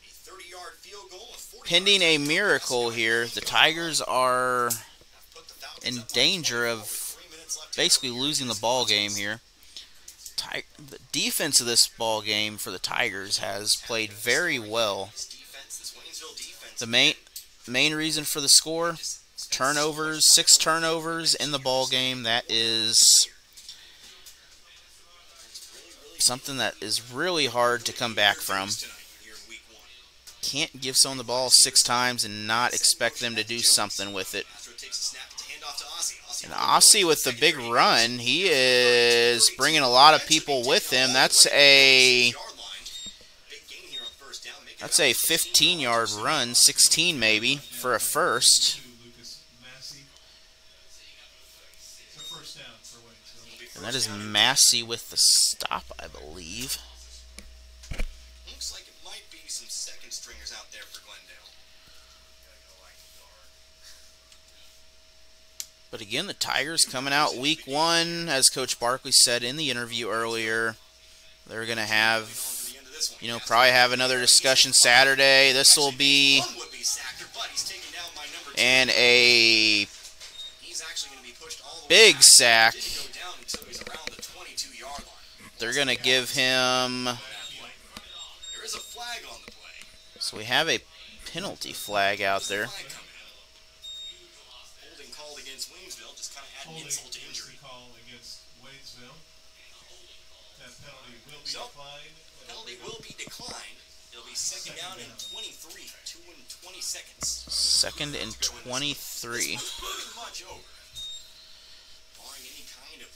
A 30-yard field goal, a 40-yard pending a miracle here. The Tigers are put the Falcons in up by danger 24 of with 3 minutes left to basically go. losing the ball game here. The defense of this ball game for the Tigers has played very well. This defense, this Waynesville defense, The main reason for the score, turnovers, 6 turnovers in the ball game. That is something that is really hard to come back from. tonight here in week 1. Can't give someone the ball 6 times and not expect them to do something with it. Castro takes a snap to hand off to Ossie. And Ossie with the big run, he is bringing a lot of people with him. That's a 15-yard run, 16 maybe, for a first. Lucas Massey. It's a first down for Waynesville. And that is Massey with the stop, I believe. Looks like it might be some second stringers out there for Glendale. But again, the Tigers coming out week 1, as Coach Barkley said in the interview earlier. They're going to have, probably have another discussion Saturday. This will be and a big sack. They're going to give him, So we have a penalty flag out there. Holding called against Waynesville, just kind of adding insult to injury. Call against Waynesville. That penalty will be declined. Penalty will be declined. It'll be second down and 23, 2 and 20 seconds. Second and 23. Pretty much over. Barring any kind of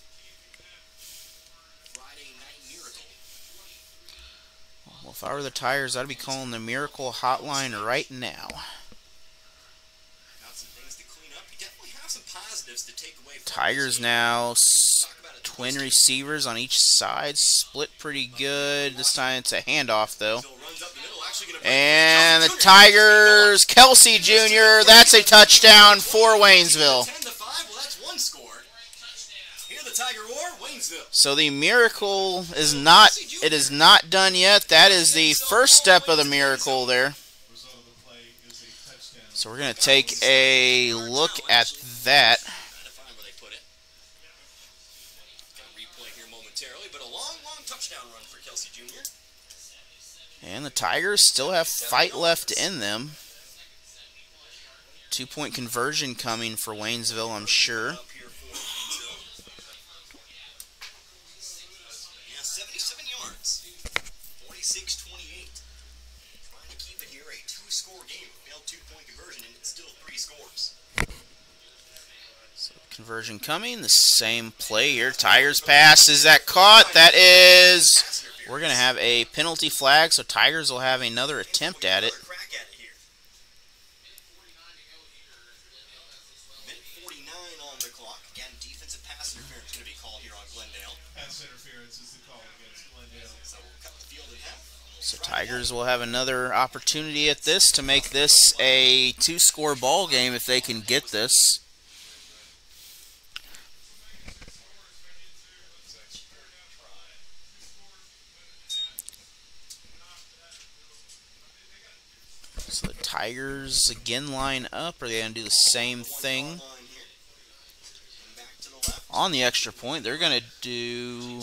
Friday night miracle. Well, if I were the Tigers, I'd be calling the Miracle Hotline right now. Got some things to clean up. You definitely have some positives to take away from Tigers now, twin receivers on each side, split pretty good. This time it's a handoff, though. And the Tigers, Kelsey Jr., that's a touchdown for Waynesville. 10-5, well, that's one score. Hear the Tiger roar, Waynesville. So the miracle is not done yet. That is the first step of the miracle there. So we're going to take a look at that. And the Tigers still have fight left in them. 2-point conversion coming for Waynesville, I'm sure. Yeah, 77 yards. 46-28. Trying to keep it here a two-score game. Failed 2-point conversion, and it's still 3 scores. So conversion coming. The same play here. Tigers pass. Is that caught? That is... We're going to have a penalty flag, so Tigers will have another attempt at it. Minute 49 on the clock. Again, defensive pass interference going to be called here on Glendale. Pass interference is the call against Glendale. So we'll cut the field in half. So Tigers will have another opportunity at this to make this a 2-score ball game if they can get this. So the Tigers again line up. Are they going to do the same thing? On the extra point, they're going to do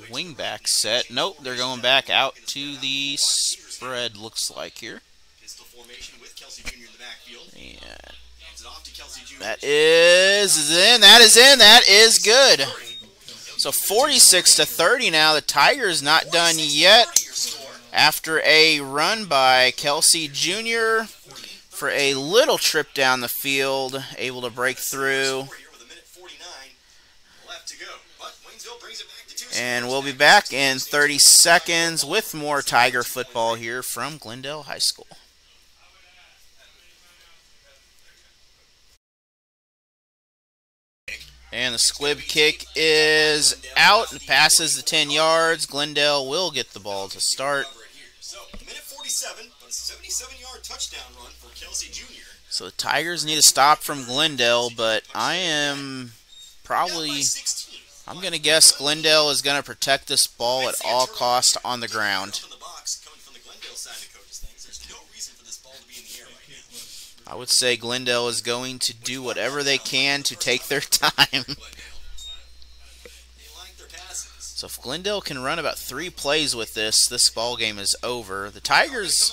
wing back set. Nope, they're going back out to the spread, looks like here. And that is in. That is in. That is good. So 46-30 now. The Tigers not done yet. After a run by Kelsey Jr. for a little trip down the field, able to break through. And we'll be back in 30 seconds with more Tiger football here from Glendale High School. And the squib kick is out and passes the 10 yards. Glendale will get the ball to start. So, minute 47, but a 77-yard touchdown run for Kelsey Jr. So the Tigers need a stop from Glendale, but I'm going to guess Glendale is going to protect this ball at all costs on the ground. I would say Glendale is going to do whatever they can to take their time. So if Glendale can run about 3 plays with this ball game is over. The Tigers,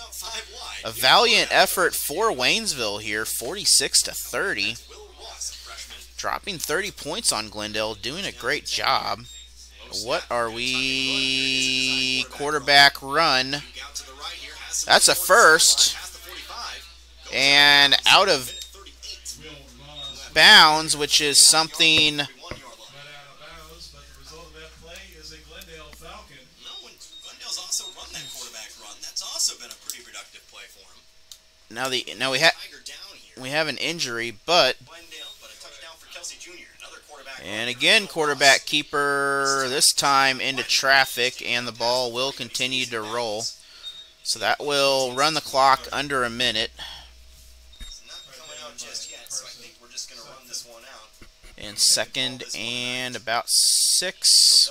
a valiant effort for Waynesville here, 46-30. Dropping 30 points on Glendale, doing a great job. What are we? Quarterback run. That's a first. And out of bounds, which is something... Now we have an injury, but and again quarterback keeper this time into traffic, and the ball will continue to roll. So that will run the clock under a minute. And second and about 6.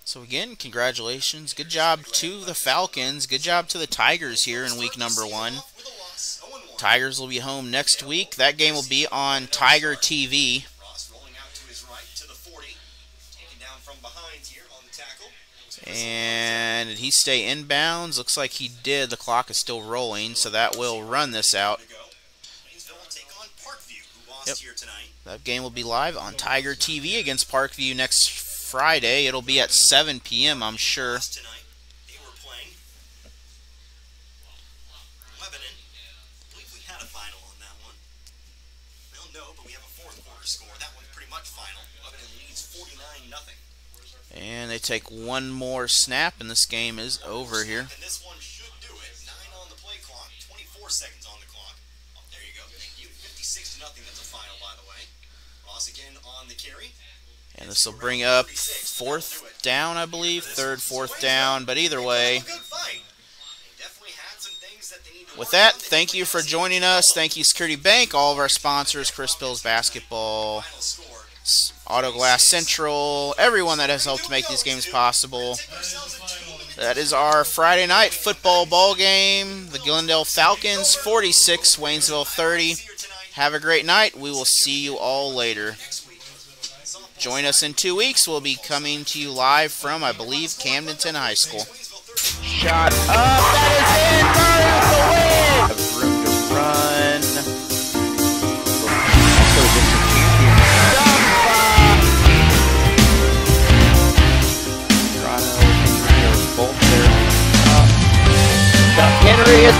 So again, congratulations. Good job to the Falcons. Good job to the Tigers here in week number 1. Tigers will be home next week. That game will be on Tiger TV. And did he stay inbounds? Looks like he did. The clock is still rolling, so that will run this out. Yep. That game will be live on Tiger TV against Parkview next Friday. It'll be at 7 p.m., I'm sure. And they take one more snap, and this game is over here. And this one should do it. 9 on the play clock, 24 seconds on the clock. Oh, there you go. Thank you. 56-0. That's a final, by the way. Ross again on the carry. And this will bring up 4th down, I believe. 3rd, 4th down. But either way, with that, thank you for joining us. Thank you, Security Bank, all of our sponsors, Chris Bills Basketball, Auto Glass Central, everyone that has helped make these games possible. That is our Friday night football ball game. The Glendale Falcons 46, Waynesville 30. Have a great night. We will see you all later. Join us in 2 weeks. We'll be coming to you live from, I believe, Camdenton High School. Shot up. That is in. Room to run. Henry is